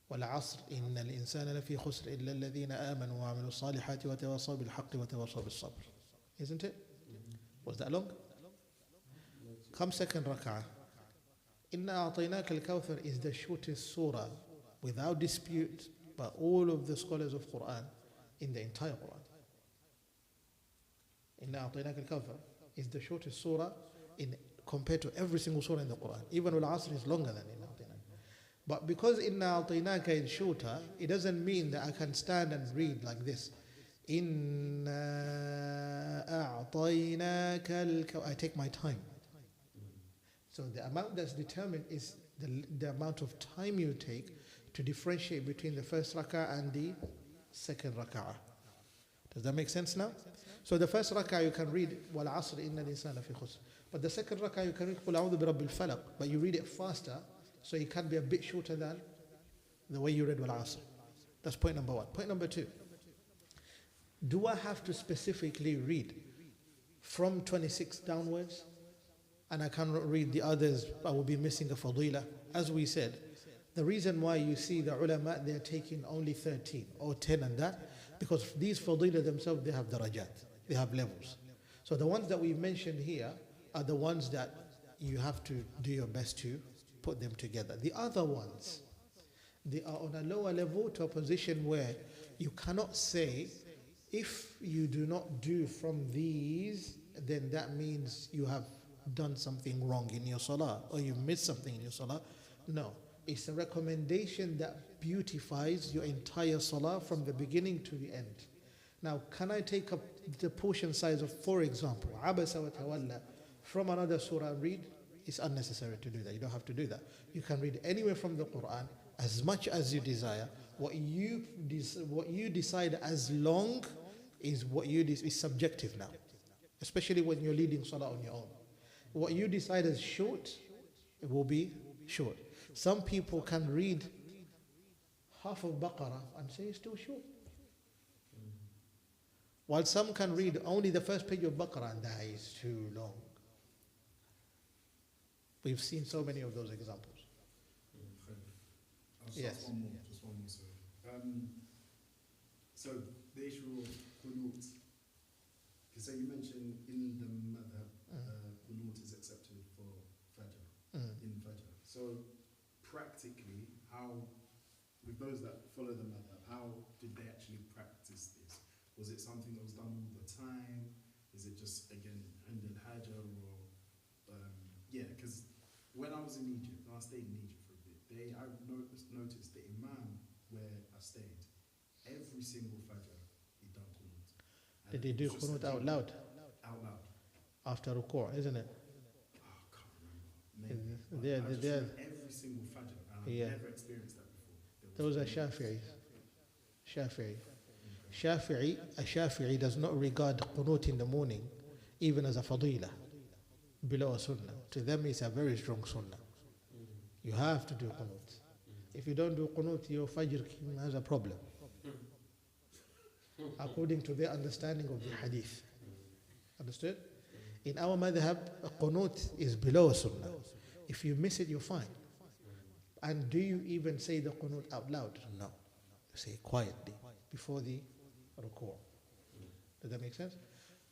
وَالْعَصْرِ إِنَّ الْإِنسَانَ لَفِي خُسْرٍ إِلَّا الَّذِينَ آمَنُوا وَعَمِلُوا الصَّالِحَاتِ وَتَوَاصَوْا بِالْحَقِّ وَتَوَاصَوْا بِالصَّبْرِ. Isn't it? Was that long? Come second rak'ah. إِنَّا أَعْطَيْنَاكَ الْكَوْثَرِ is the shortest surah, without dispute, by all of the scholars of Quran, in the entire Quran. إِنَّا أَعْطَيْنَاكَ الْكَوْثَرِ is the shortest surah compared to every single surah in the Quran. Even Al-Asr is longer than Inna A'taynak. But because inna a'tainaka is shorter, it doesn't mean that I can stand and read like this. Inna a'tainaka I take my time. So the amount that's determined is the amount of time you take to differentiate between the first rak'ah and the second rak'ah. Does that make sense now? So the first rak'ah you can read wal asr inna al-insana fi khusr. But the second rak'ah you can read qul a'udhu bi rabbil falaq, but you read it faster, so it can be a bit shorter than the way you read wal asr. That's point number one. Point number two. Do I have to specifically read from 26 downwards? And I cannot read the others, I will be missing a fadila. As we said, the reason why you see the ulama, they're taking only 13 or 10 and that, because these fadila themselves, they have darajat, they have levels. So the ones that we mentioned here are the ones that you have to do your best to put them together. The other ones, they are on a lower level to a position where you cannot say, if you do not do from these, then that means you have done something wrong in your salah or you missed something in your salah. No, it's a recommendation that beautifies your entire salah from the beginning to the end. Now, can I take up the portion size of, for example, Abasa wa Tawalla from another surah and read? It's unnecessary to do that. You don't have to do that. You can read anywhere from the Quran as much as you desire. What you decide as long is is subjective now, especially when you're leading salah on your own. What you decide as short, it will be short. Some people can read half of Baqarah and say it's still short. While some can read only the first page of Baqarah and that is too long. We've seen so many of those examples. Yes. Just one more, sorry. So the issue of qunut. So you mentioned in the madhab, qunut is accepted for Fajr, in Fajr. So practically, how, with those that follow the madhab, how did they actually practice this? Was it something that was done all the time? Is it just, again, in al-Hajj or, because when I was in Egypt, and I stayed in Egypt for a bit, I noticed the Imam where I stayed, every single Fajr, he done qunut. Did they do qunut out loud? Out loud. After ruku', isn't it? Oh, I can't remember. Maybe. I just remember every single Fajr, and I've never experienced that before. Those are Shafi'i. A Shafi'i does not regard qunut in the morning even as a fadila, below a sunnah. To them it's a very strong sunnah. You have to do qunut. If you don't do qunut, your fajr has a problem, according to their understanding of the hadith. Understood? In our madhab, qunut is below a sunnah. If you miss it, you're fine. And do you even say the qunut out loud? No. You say it quietly before the ruku'. Does that make sense?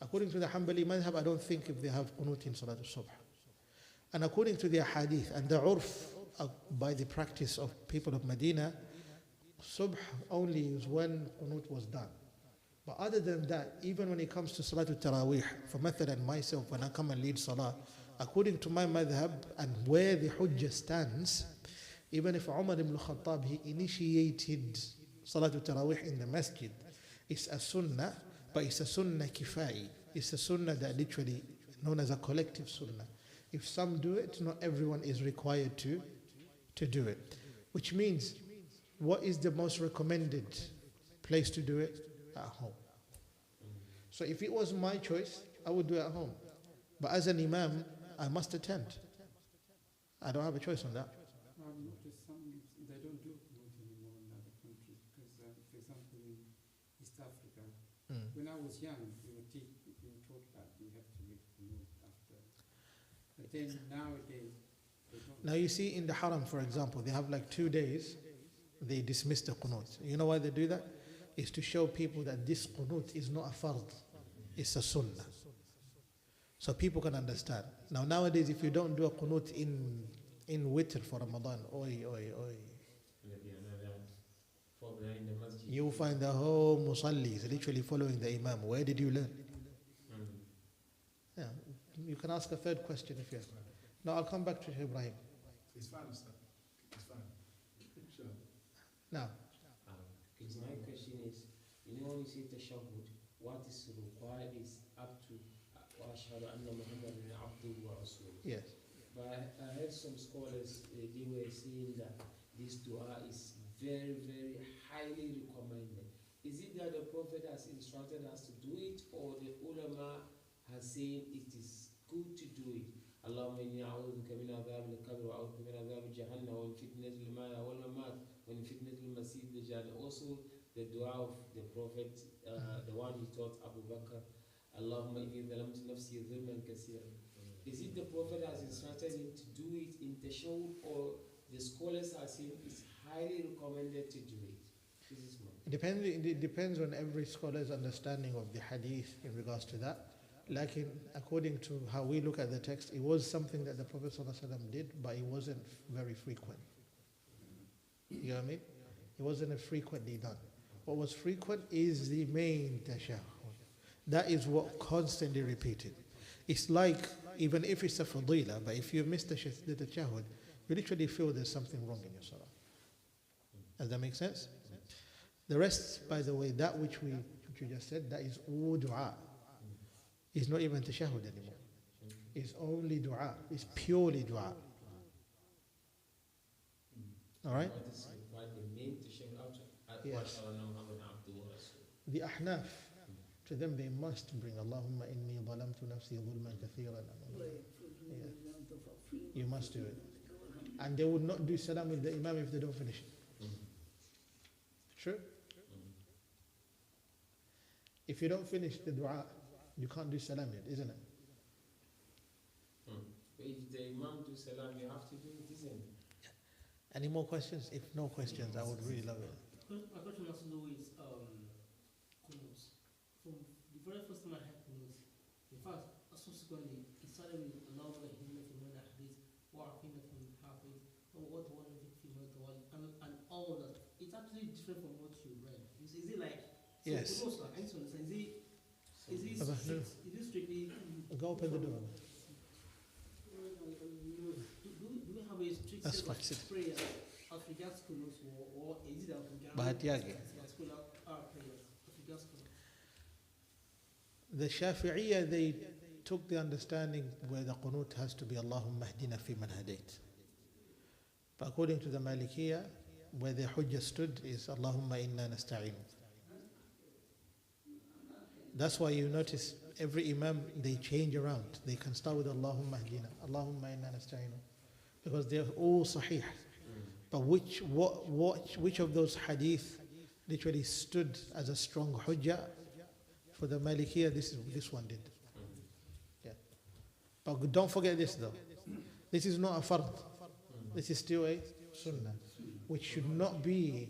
According to the Hanbali madhab, I don't think if they have qunut in Salatul Subh. And according to the hadith and the urf by the practice of people of Medina, Subh only is when qunut was done. But other than that, even when it comes to Salatul Taraweeh, for Mathalan myself, when I come and lead Salah, according to my madhab and where the Hujjah stands, even if Umar ibn Khattab, he initiated Salatul Taraweeh in the masjid, it's a sunnah, but it's a sunnah kifai. It's a sunnah that literally known as a collective sunnah. If some do it, not everyone is required to do it. Which means, what is the most recommended place to do it? At home. So if it was my choice, I would do it at home. But as an imam, I must attend. I don't have a choice on that. I've noticed some, they don't do qunut anymore in other countries because, for example, in East Africa, when I was young, we were taught that we have to read qunut after. But then nowadays, they don't. Now you see in the haram, for example, they have like 2 days, they dismiss the qunut. You know why they do that? It's to show people that this qunut is not a fard, it's a sunnah. So people can understand. Now nowadays, if you don't do a qunut in witr for Ramadan, you find the whole musalli is literally following the imam. Where did you learn? Yeah, you can ask a third question if you have. No, I'll come back to Ibrahim. It's fine, Ustad. It's fine. Now, Because my question is, you know, when you say tashahhud, what is required is up to وَأَشْهَدُ أَنَّ مُحَمَّدًا عَبْدُهُ وَرَسُولُهُ. yes. But I heard some scholars, they were saying that this dua is very, very highly recommended. Is it that the Prophet has instructed us to do it, or the ulama has said it is good to do it? اللهم إني أعوذ بك من عذاب القبر وأعوذ بك من عذاب جهنم ومن فتنة المحيا والممات ومن فتنة المسيح الدجال. Also the dua of the Prophet, the one he taught Abu Bakr, اللهم إني ظلمت نفسي ظلما كثيرا. Is it the Prophet has instructed him to do it in tashahhud, or the scholars are saying it's highly recommended to do it? This is my It depends on every scholar's understanding of the hadith in regards to that. Like according to how we look at the text, it was something that the Prophet ﷺ did, but it wasn't very frequent. You know what I mean? It wasn't frequently done. What was frequent is the main tashahhud. That is what constantly repeated. It's like, even if it's a fadila, but if you miss the tashahhud, you literally feel there's something wrong in your salah. Does that make sense? The rest, by the way, that which you just said, that is all dua. It's not even tashahhud anymore. It's only dua. It's purely dua. All right? What is required, the main tashahhud, Yes. وَأَشْهَدُ أَنَّ مُحَمَّدًا عَبْدُهُ وَرَسُولُهُ. The ahnaf, to them they must bring Allahumma inni zalamtu nafsi dhulman kathiran. You must do it. And they would not do salam with the imam if they don't finish it. True? If you don't finish the dua, you can't do salam yet, isn't it? But if the imam do salam, you have to do it, isn't it? Any more questions? If no questions, I would really love it. My question has to do with kunus. From the very first time I had kunus, in fact, subsequently, it started with Allah wa himna fi man hadith, wa afina fi hafiz, wa what one fi man tawal, and all that. It's actually different from what you read. Is it like, so Yes. kunus, like, I need to understand, is it strictly, Go open the door. do we have a strict That's set fine, of sit. prayers as regards kunus, or is it that we can Bahatiagi. particular prayers as regards kunus? The Shafi'iyya, they took the understanding where the qunut has to be Allahumma hdina fi man hadayt. But according to the Malikiyya, where the hujjah stood is Allahumma inna nasta'inu. That's why you notice every imam, they change around. They can start with Allahumma hdina, Allahumma inna nasta'inu, because they're all sahih. But which of those hadith literally stood as a strong hujjah? For the Malikiyya, this one did. Yeah. But don't forget this though. This is not a fard. This is still a sunnah, which should not be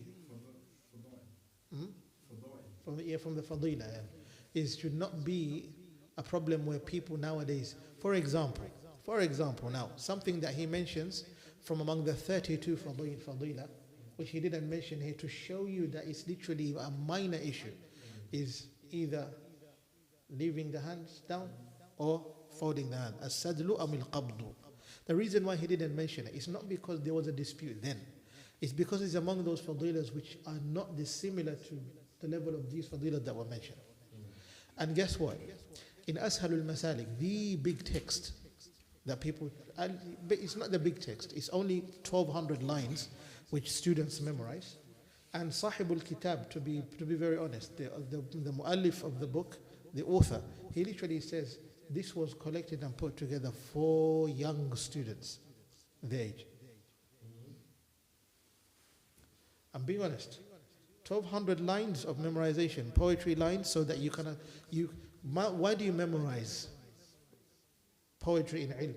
from the fadila. Yeah. It should not be a problem where people nowadays, for example now, something that he mentions from among the 32 fadila, which he didn't mention here, to show you that it's literally a minor issue, is either leaving the hands down or folding the hand. As-sadlu amil qabdu. The reason why he didn't mention it is not because there was a dispute then. It's because it's among those fadilas which are not dissimilar to the level of these fadilas that were mentioned. And guess what? In Ashalul Masalik, the big text that people, but it's not the big text, it's only 1,200 lines which students memorize. And Sahibul Kitab, to be very honest, the mu'allif of the book, the author, he literally says this was collected and put together for young students, their age. I'm being honest. 1,200 lines of memorization, poetry lines, so that you can, why do you memorize poetry in ilm?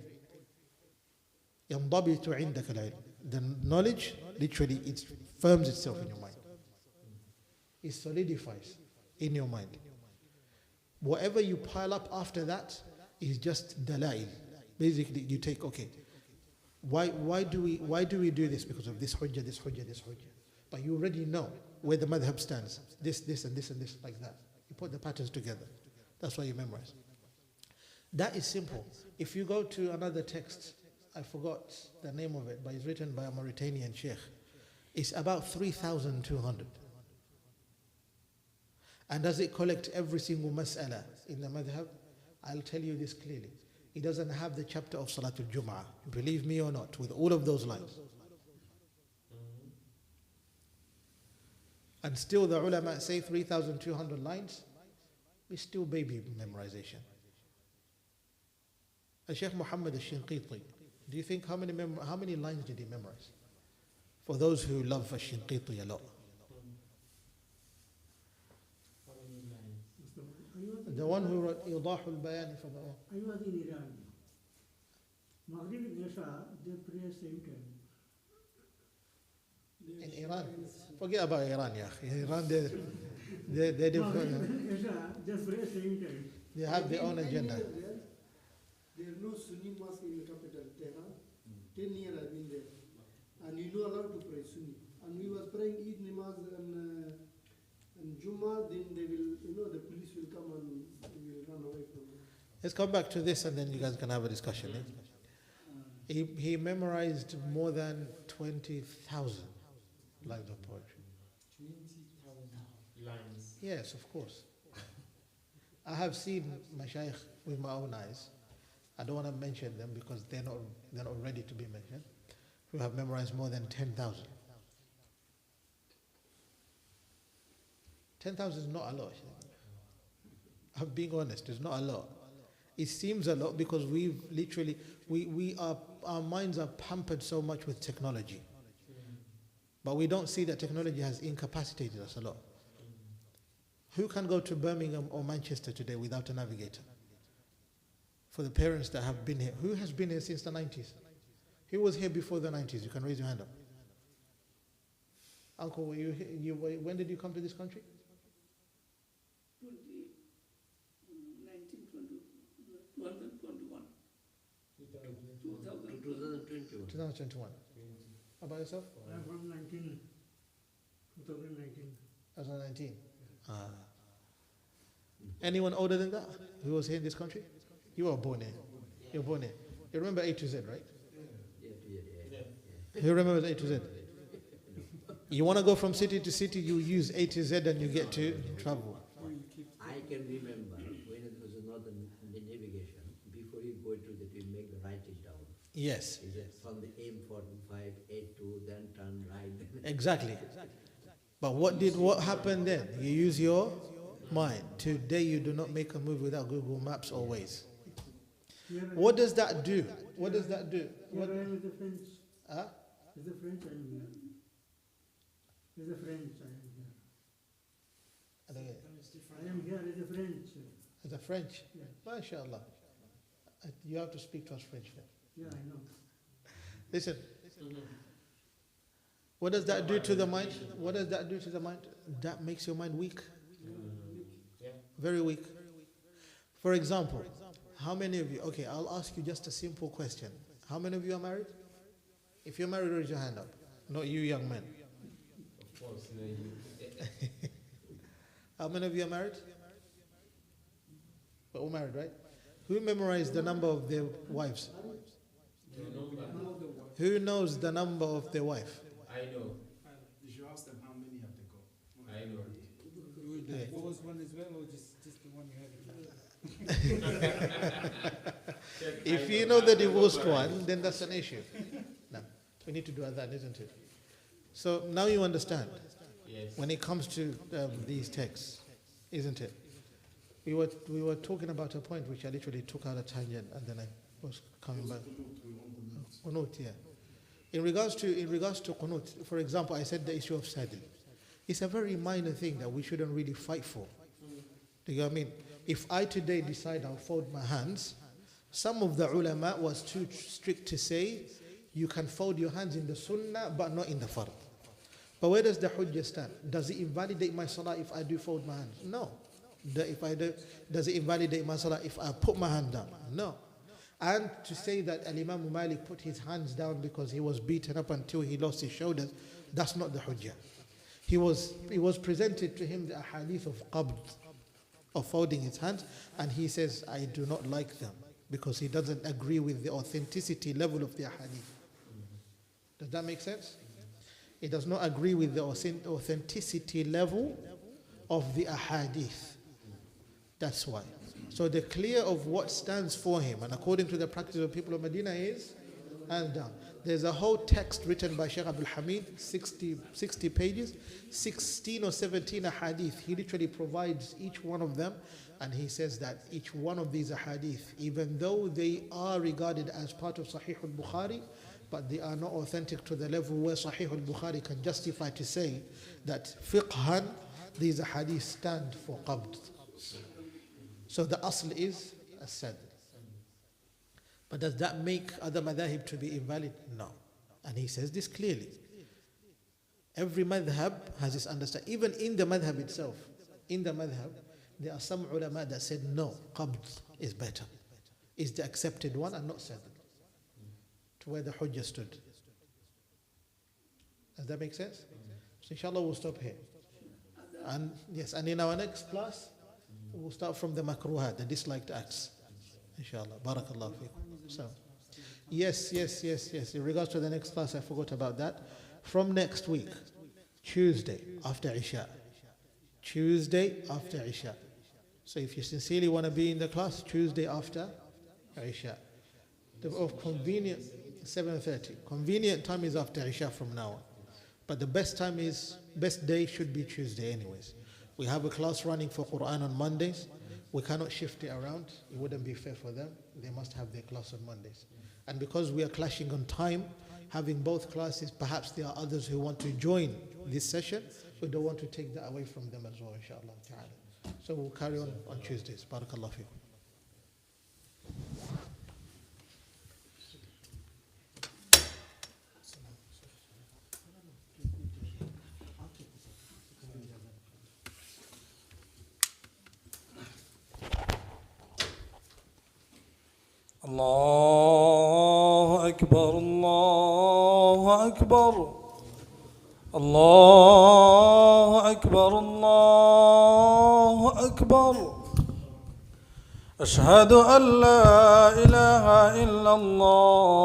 ينضبط عندك العلم. The knowledge, literally, it firms itself in your mind. It solidifies in your mind. Whatever you pile up after that is just dalail. Basically, you take, okay, why do we do this? Because of this hujjah, this hujjah, this hujjah. But you already know where the madhab stands. This, and this, and this, like that. You put the patterns together. That's why you memorize. That is simple. If you go to another text, I forgot the name of it, but it's written by a Mauritanian sheikh. It's about 3,200. And does it collect every single mas'ala in the madhab? I'll tell you this clearly. It doesn't have the chapter of Salatul Jum'ah. Believe me or not, with all of those lines. And still the ulama say 3,200 lines is still baby memorization. Sheikh Muhammad al-Shinqiti, do you think how many lines did he memorize? For those who love al-Shinqiti a lot. The one who wrote Idah al-Bayan for the... I was in Iran. Maghrib and Isha, they pray same time. In Iran? Forget about Iran, yeah. Iran, they different. Isha, they pray same time. They have their own agenda. There are no Sunni mosque in the capital, Tehran. 10 years I've been there. And you know allowed to pray Sunni. And we was praying Eid Namaz and Jummah, then they will, the police will come and we will run away from them. Let's come back to this and then you guys can have a discussion. He memorized more than 20,000 lines of poetry. 20,000 lines. Yes, of course. I have seen mashayikh with my own eyes. I don't want to mention them because they're not ready to be mentioned. Who have memorized more than 10,000. 10,000 is not a lot. I'm being honest, it's not a lot. It seems a lot because we've literally, our minds are pampered so much with technology. But we don't see that technology has incapacitated us a lot. Who can go to Birmingham or Manchester today without a navigator? For the parents that have been here, who has been here since the 90s? Who was here before the 90s? You can raise your hand up. Uncle, when did you come to this country? 2021. How about yourself? I'm from 2019. 2019. Anyone older than that who was here in this country? You were born here. You were born here. You remember A to Z, right? You remember A to Z? You want to go from city to city, you use A to Z and you get to travel. I can remember when it was not the navigation, before you go to that, you make the write it down. Yes. Is it from the M45, A2, then turn right. Exactly. But what happened then? You use your mind. Today you do not make a move without Google Maps or Waze. What does that do? What does that do? What I am with the French. Huh? Is the French I am here. Is the French I am here. I am here as a French. As a French? Yeah. MashaAllah. You have to speak to us French then. Yeah, I know. Listen. What does that do to the mind? What does that do to the mind? That makes your mind weak. Very weak. For example, how many of you, okay, I'll ask you just a simple question. How many of you are married? If you're married, raise your hand up. Not you young men. Of course, you. How many of you are married? We're all married, right? Who memorized the number of their wives? Who knows the number of their wife? I know. You should ask them how many have they got. I know. You will divorce one as well, or just the one you have? If you know the divorced one, then that's an issue. No, we need to do that, isn't it? So now you understand. Yes. When it comes to these texts, isn't it? We were talking about a point which I literally took out a tangent and then I was coming back. Qunut, yeah. In regards to qunut, for example, I said the issue of sadl. It's a very minor thing that we shouldn't really fight for. Do you know what I mean? If I today decide I'll fold my hands, some of the ulama was too strict to say you can fold your hands in the sunnah but not in the fard. But where does the hujjah stand? Does it invalidate my salah if I do fold my hands? No. Does it invalidate my salah if I put my hand down? No. And to say that Imam Malik put his hands down because he was beaten up until he lost his shoulders, that's not the hujjah. It was presented to him the hadith of qabd, of folding his hands, and he says, I do not like them because he doesn't agree with the authenticity level of the hadith. Does that make sense? It does not agree with the authenticity level of the ahadith. That's why. So the clear of what stands for him, and according to the practice of people of Medina, is hands down. There's a whole text written by Sheikh Abdul Hamid, 60 pages, 16 or 17 ahadith. He literally provides each one of them, and he says that each one of these ahadith, even though they are regarded as part of Sahih al-Bukhari, but they are not authentic to the level where Sahih al-Bukhari can justify to say that fiqhan, these ahadith stand for qabd. So the asl is as-sad. But does that make other madhahib to be invalid? No. And he says this clearly. Every madhab has this understanding. Even in the madhab itself, there are some ulama that said no, qabd is better. Is the accepted one and not sadl. To where the hujjah stood. Does that make sense? So inshallah we'll stop here. And yes, and in our next class, we'll start from the makruhat, the disliked acts. Inshallah. Barakallahu fiqh. So, yes. In regards to the next class, I forgot about that. From next week, Tuesday after Isha. So if you sincerely want to be in the class, Tuesday after Isha. Of convenient, 7:30. Convenient time is after Isha from now on. But the best day should be Tuesday anyways. We have a class running for Quran on Mondays. We cannot shift it around. It wouldn't be fair for them. They must have their class on Mondays. And because we are clashing on time, having both classes, perhaps there are others who want to join this session. We don't want to take that away from them as well, inshallah ta'ala. So we'll carry on Tuesdays. Barakallahu fiqh. الله أكبر الله أكبر الله أكبر الله أكبر أشهد أن لا إله إلا الله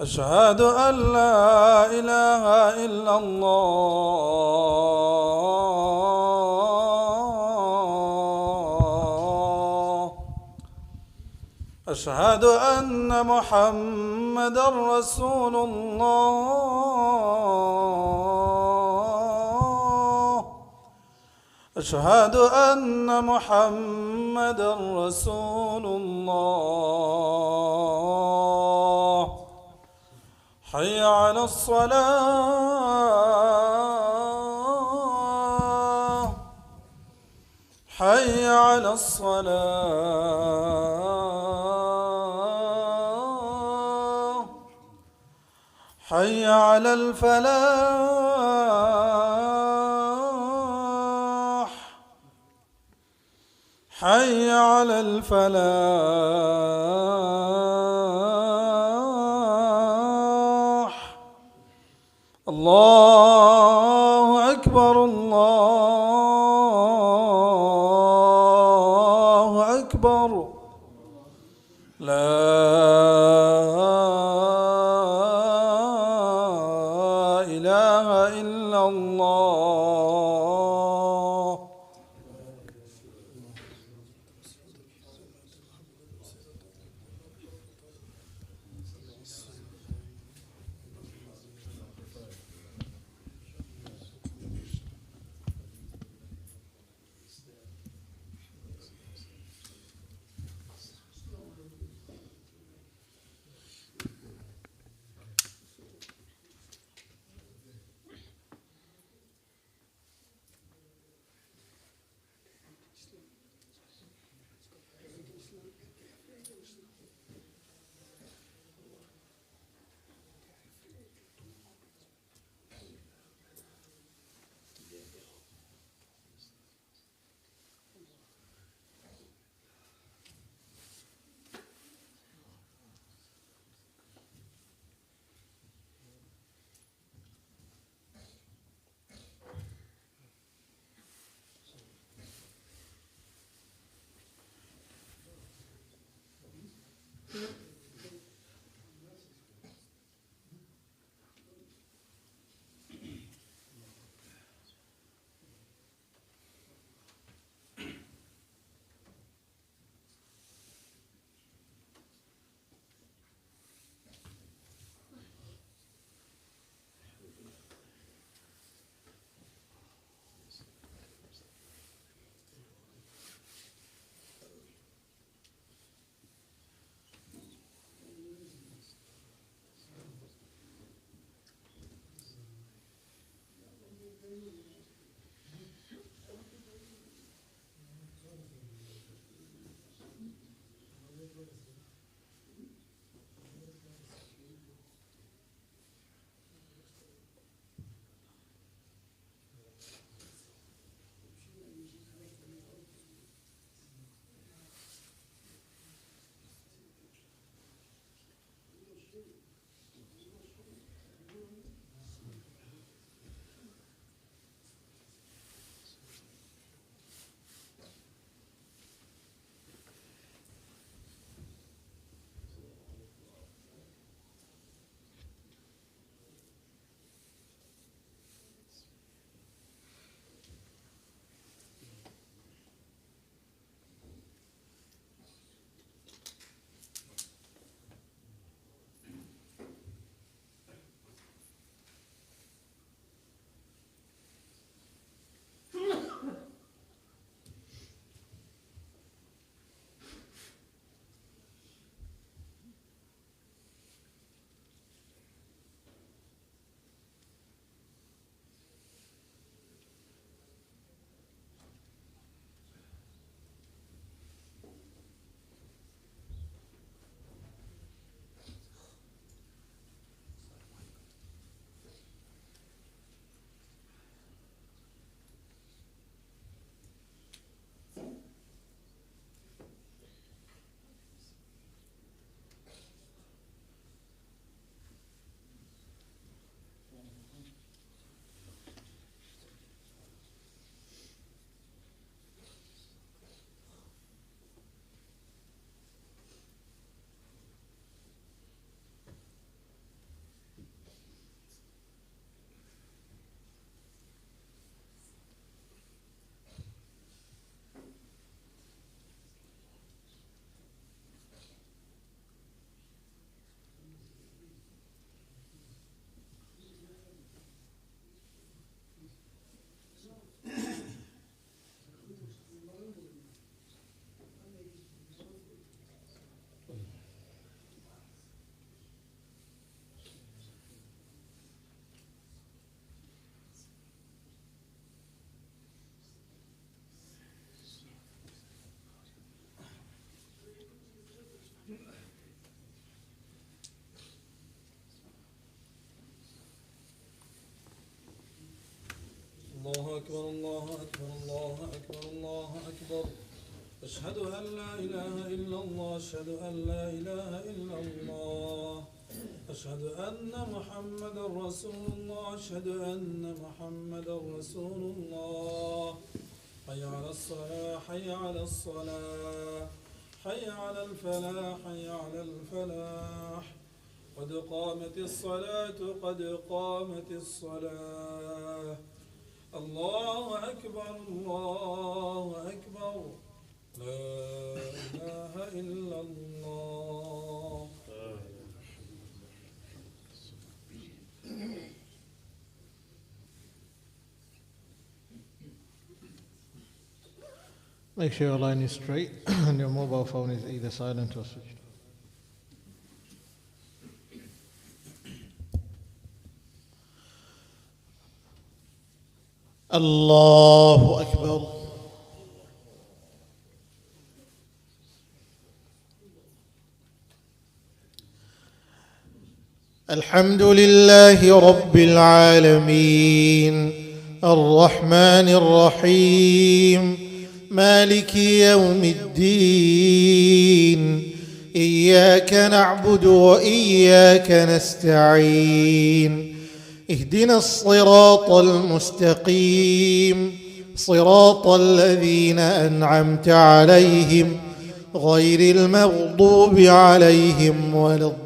أشهد أن لا إله إلا الله أشهد أن محمدًا رسول الله أشهد أن محمدًا رسول الله حي على الصلاة حي على الصلاة حي على الفلاح حي على الفلاح الله أكبر الله أكبر لا إله إلا الله أكبر الله أكبر الله أكبر الله أكبر أشهد أن لا إله إلا الله أشهد أن لا إله إلا الله أشهد أن محمدا رسول الله أشهد أن محمدا رسول الله حي على الصلاة حي على الصلاة حي على الفلاح حي على الفلاح قد قامت الصلاة قد قامت الصلاة الله أكبر الله أكبر لا إله إلا الله. Make sure your line is straight and your mobile phone is either silent or switched. الله أكبر. الحمد لله رب العالمين الرحمن الرحيم مالك يوم الدين إياك نعبد وإياك نستعين اهدنا الصراط المستقيم صراط الذين أنعمت عليهم غير المغضوب عليهم ولا الضالين.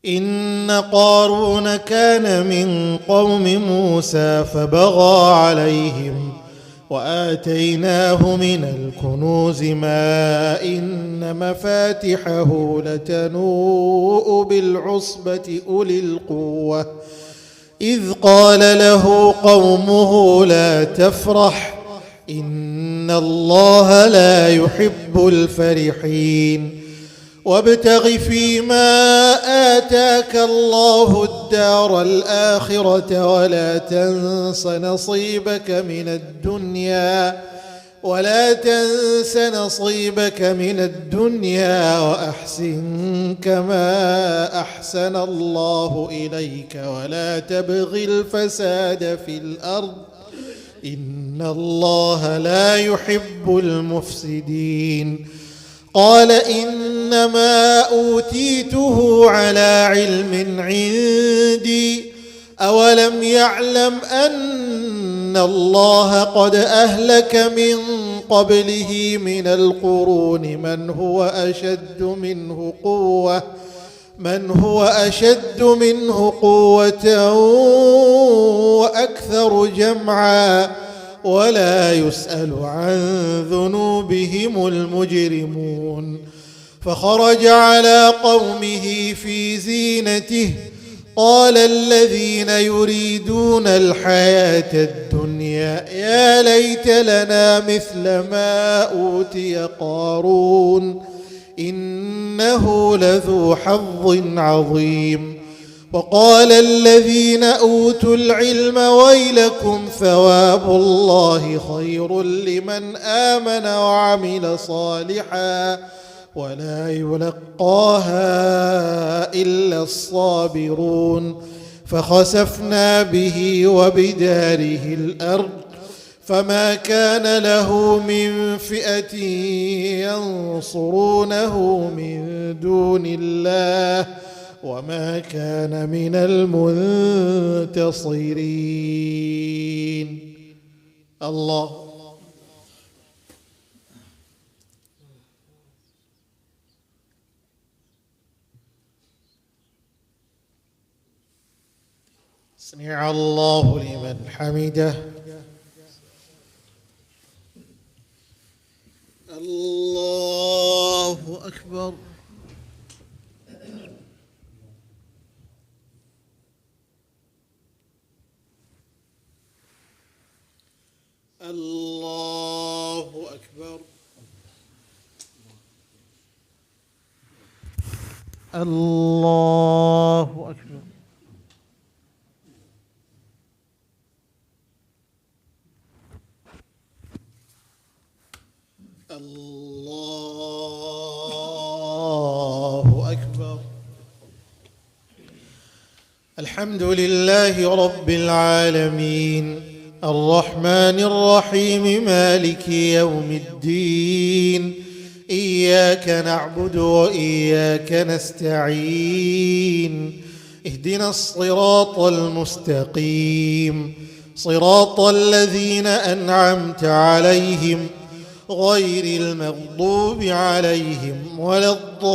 إن قارون كان من قوم موسى فبغى عليهم وآتيناه من الكنوز ما إن مفاتحه لتنوء بالعصبة أولي القوة إذ قال له قومه لا تفرح إن الله لا يحب الفرحين وابتغ فيما آتاك الله الدار الآخرة ولا تنس نصيبك من الدنيا وأحسن كما أحسن الله إليك ولا تبغ الفساد في الأرض إن الله لا يحب المفسدين. قال إنما أوتيته على علم عندي أولم يعلم أن الله قد أهلك من قبله من القرون من هو أشد منه قوة وأكثر جمعا ولا يسأل عن ذنوبهم المجرمون. فخرج على قومه في زينته قال الذين يريدون الحياة الدنيا يا ليت لنا مثل ما أوتي قارون إنه لذو حظ عظيم. وقال الذين أوتوا العلم ويلكم ثواب الله خير لمن آمن وعمل صالحا ولا يلقاها إلا الصابرون. فخسفنا به وبداره الأرض فما كان له من فئة ينصرونه من دون الله وما كان من المنتصرين. الله. سمع الله لمن حمده. الله أكبر. الله أكبر. الله أكبر. الله أكبر. الحمد لله رب العالمين الرحمن الرحيم مالك يوم الدين إياك نعبد وإياك نستعين اهدنا الصراط المستقيم صراط الذين أنعمت عليهم غير المغضوب عليهم ولا الضالين.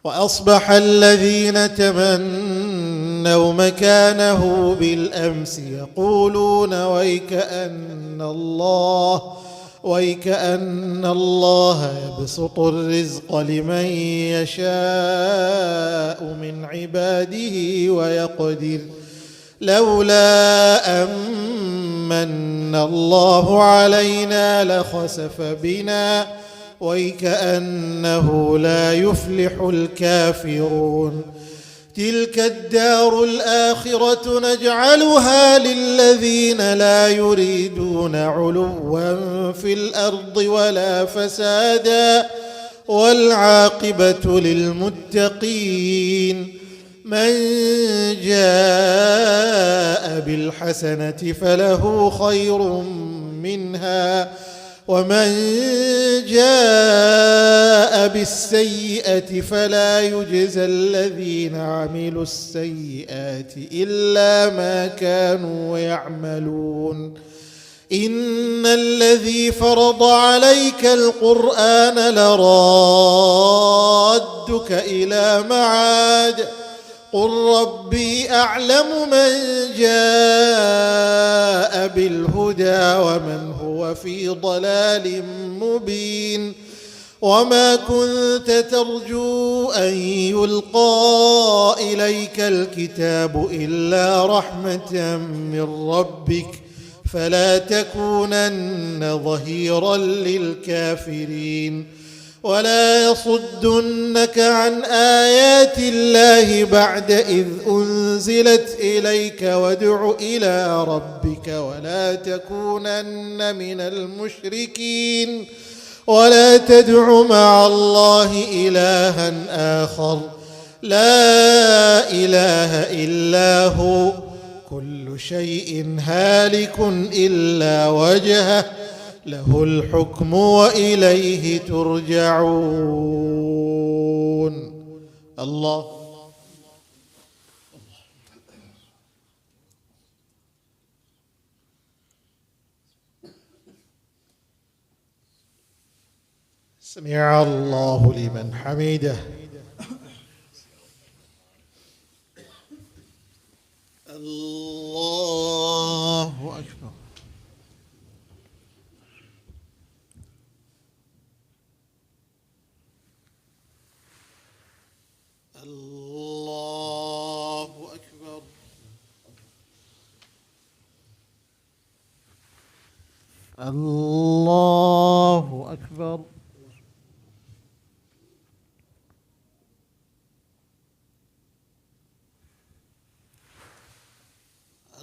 وأصبح الذين تمنوا مكانه بالأمس يقولون ويكأن الله يبسط الرزق لمن يشاء من عباده ويقدر لولا أمن الله علينا لخسف بنا ويكأنه لا يفلح الكافرون. تلك الدار الآخرة نجعلها للذين لا يريدون علوا في الأرض ولا فسادا والعاقبة للمتقين. من جاء بالحسنة فله خير منها ومن جاء بالسيئة فلا يجزى الذين عملوا السيئات إلا ما كانوا يعملون. إن الذي فرض عليك القرآن لرادك إلى معاد قل ربي أعلم من جاء بالهدى ومن هو في ضلال مبين. وما كنت ترجو أن يلقى إليك الكتاب إلا رحمة من ربك فلا تكونن ظهيرا للكافرين. ولا يصدنك عن آيات الله بعد إذ أنزلت إليك وادع إلى ربك ولا تكونن من المشركين. ولا تدع مع الله إلها آخر لا إله إلا هو كل شيء هالك إلا وجهه له الحكم وإليه ترجعون. الله سمع الله لمن حمده. الله أكبر. الله أكبر. الله أكبر. الله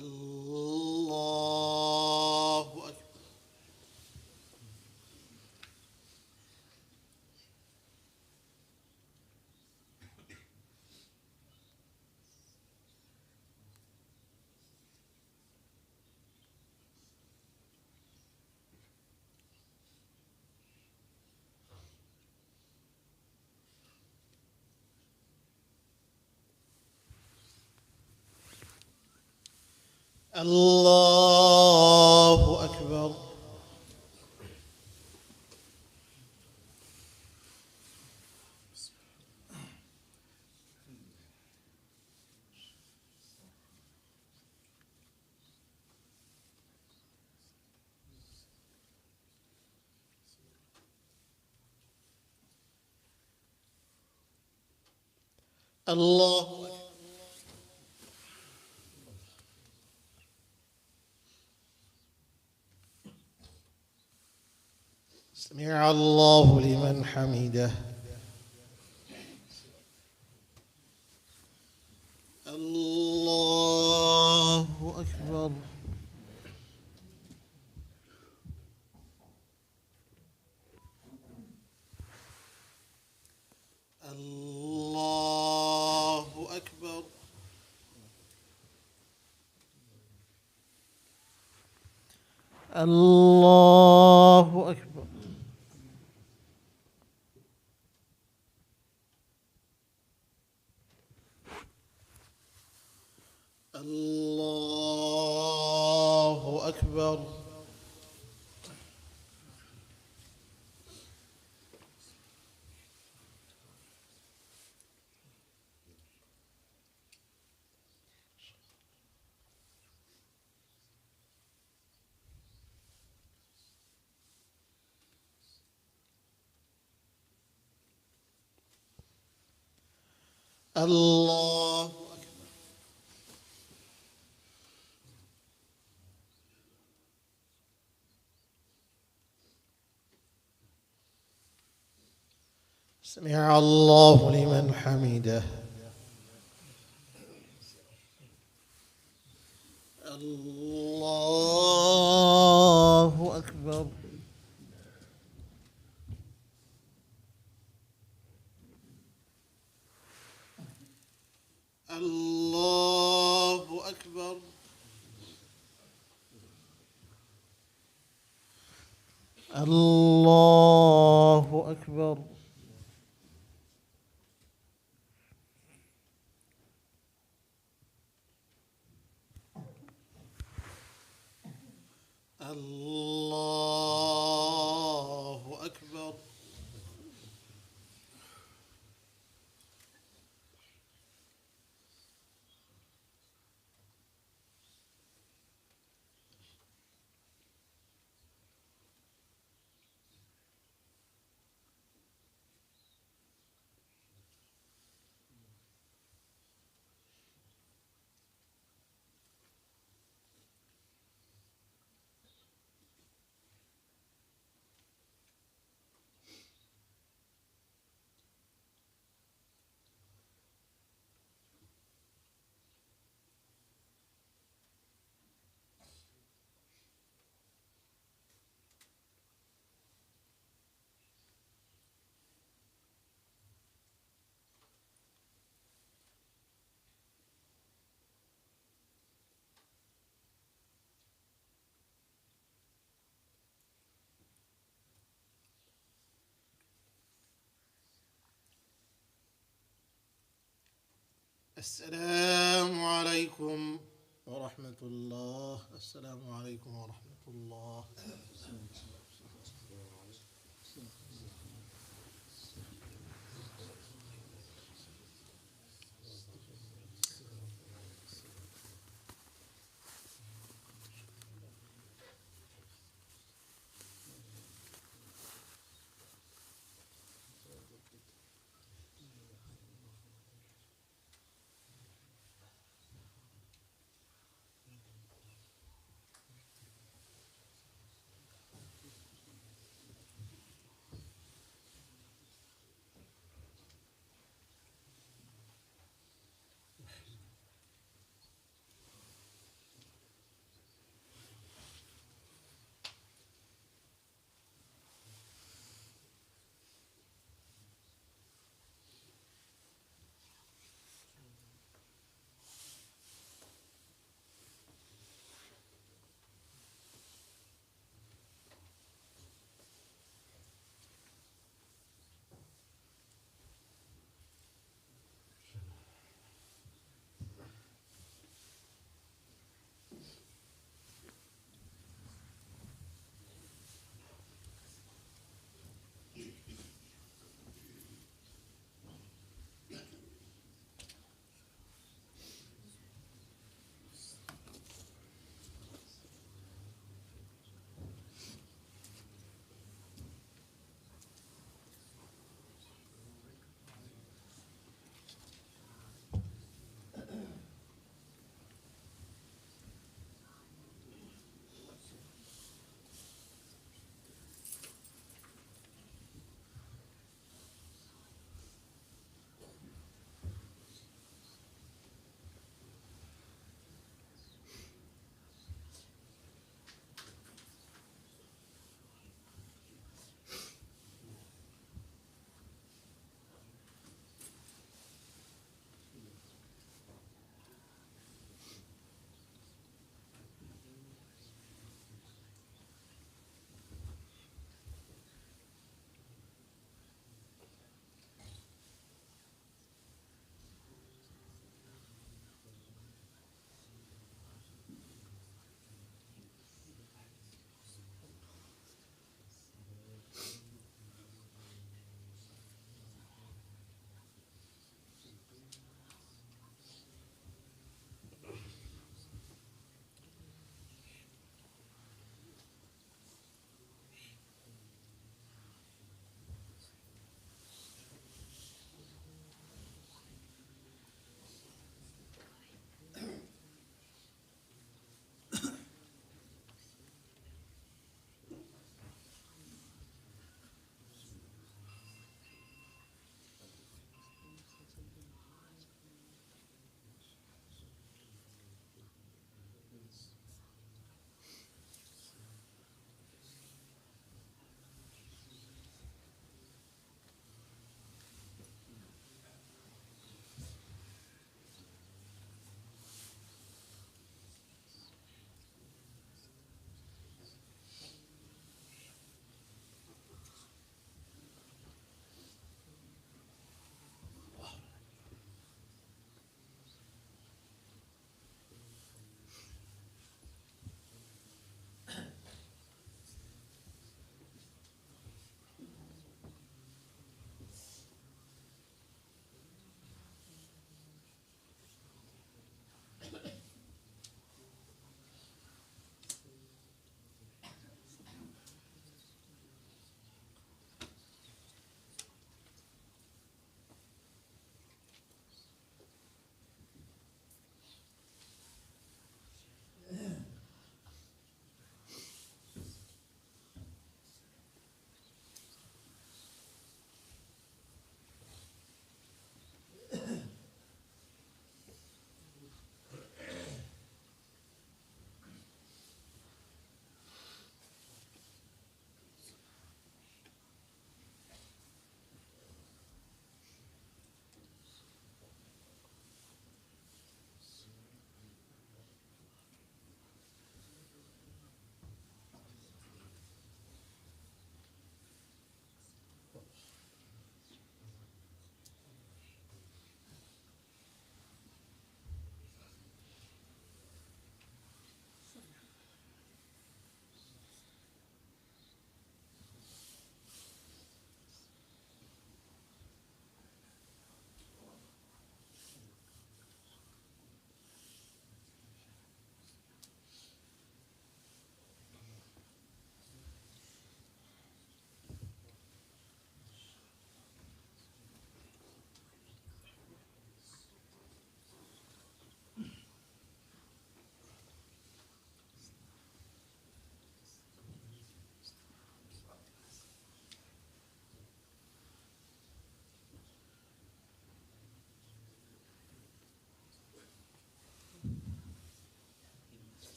أكبر. الله أكبر. الله سمع الله لمن حمده. أكبر الله أكبر الله أكبر الله أكبر الله سمع الله لمن حمده الله أكبر الله أكبر الله أكبر الله أكبر السلام عليكم ورحمة الله. السلام عليكم ورحمة الله.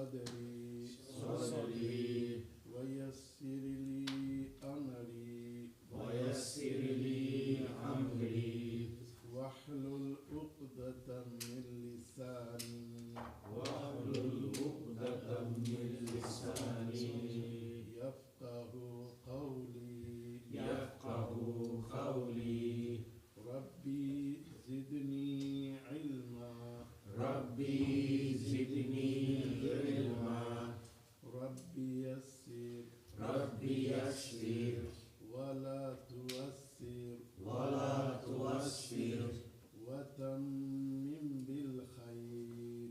صدري ويسر لي أمري واحلل عقدة من لساني يفقه قولي ربي زدني علما ربي يسر ولا تعسر وتمم بالخير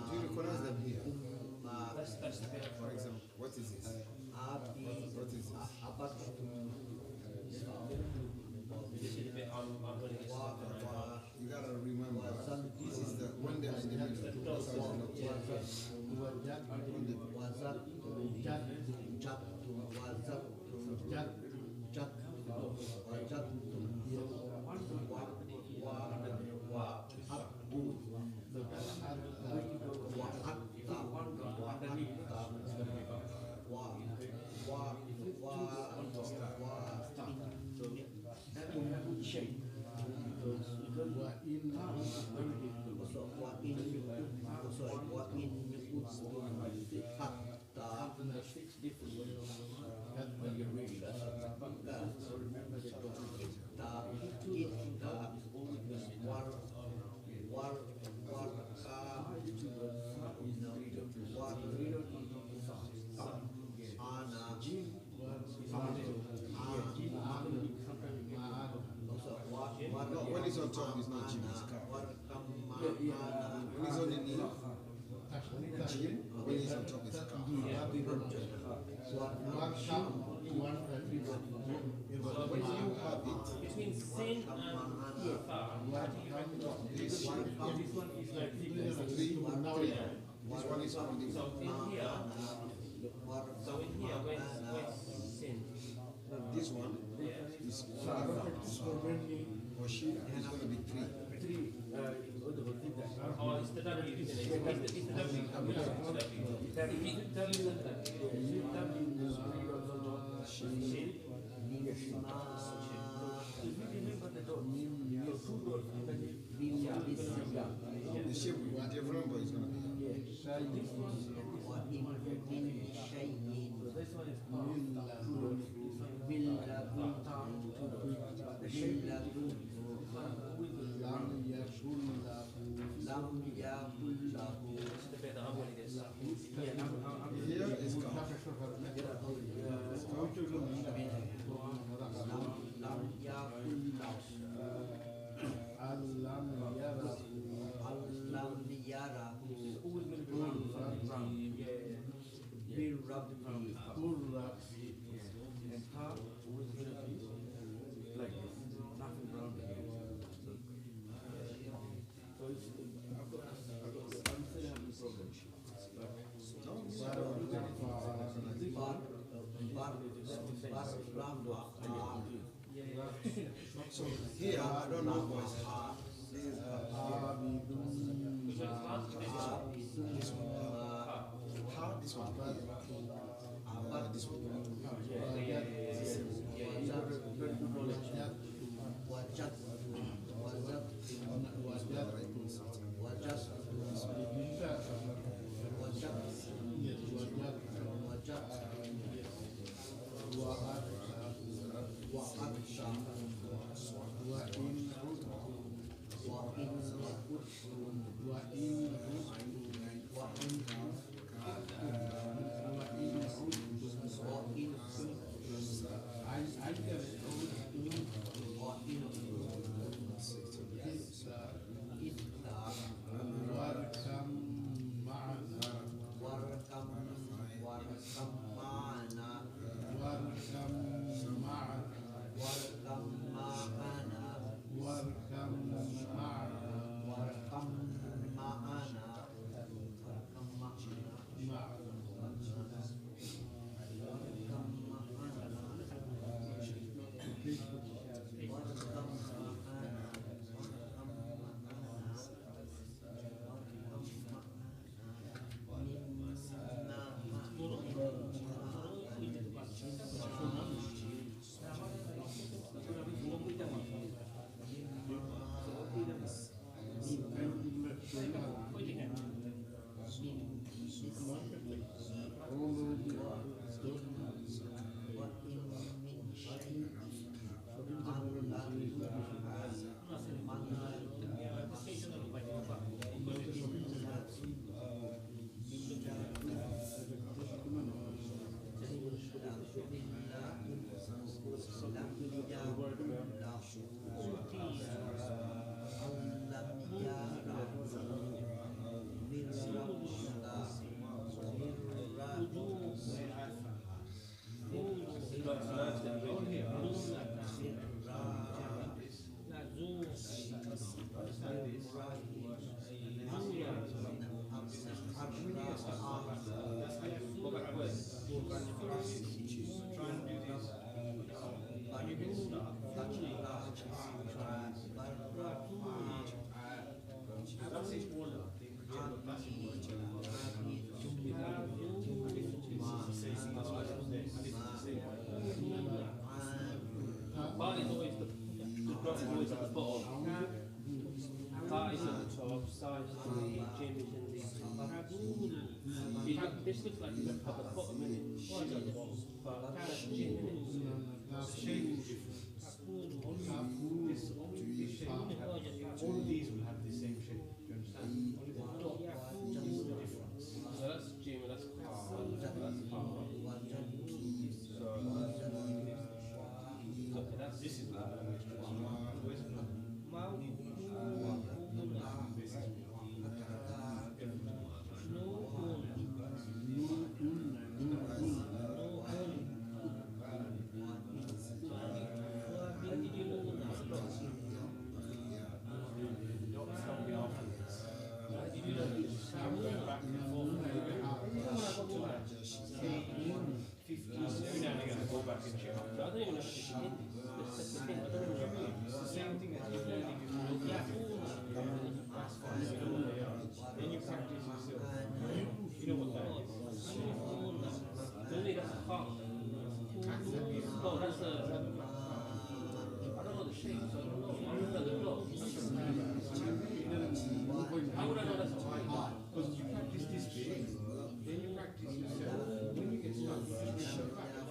Do you recognize them here? For example, what is this? What is this? You gotta remember, this is the when they are in the middle. That's how you when it's on top, it's not gym, it's car. When it's on the knee, gym, when it's on top, it's car. When you have it, Between sin and far, this one is like this one is on the so in here, when sin, this one is far. Or she is going to be 3. Oh, it's the W, isn't it? It's the W. The shape, whatever number is going to be. Here is so here, I don't know what is this is this one. This one. Part is always the drop is always at the bottom. Part is at the top, side is the gym is in the this looks like it's at the bottom, isn't it? But that's the gym, isn't it? The shape is different. All of these will have the same shape. Do you understand? Only the dot is the difference. So that's gym and that's car. That's car. So okay, that's This is what You know what that is? Only that's a car. Oh, that's a. I don't know the shape, so I don't know. I remember the clock. How would I know that's a high? Because you practice this bit, then you practice yourself. When you get stuck, you just get back.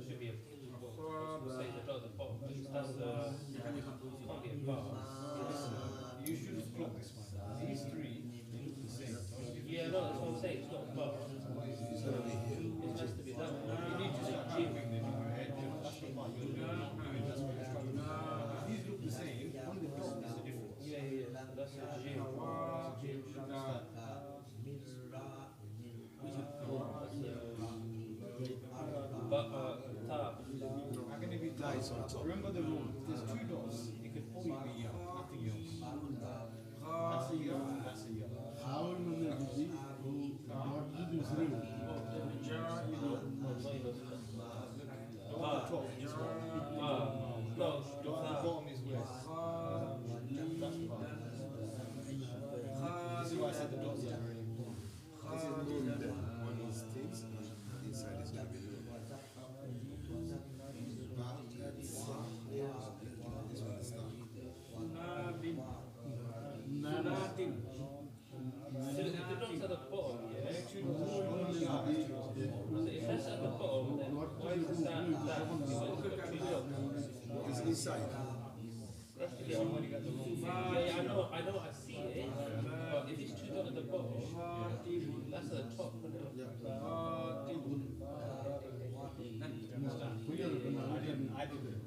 Should be a say the dot at the bottom. That's can't be a bar. You should have clocked this one. These three, they look the same. Yeah, no, that's what I'm saying. It's not a bar. It has to be that one. You need to start keeping them in your head. That's the part you're doing. That's what you're trying to do. These look the same. On the top is the difference. Yeah. That's a J. How can it be ties on top? Remember the rule. If there's two dots, it can only be young, nothing else. That's a young, that's a young. The one on top is what? The bottom is where? That's the part. This is why I said the dots are very important. This is moon there. One is things, and inside is going to be moon. This one is star. So if the dot's at the bottom, yeah. If that's at the bottom, then why is it that? It's inside. Yeah, I know, I see it. But if it's two dots at the bottom, that's at the top, isn't it? Yeah. I didn't.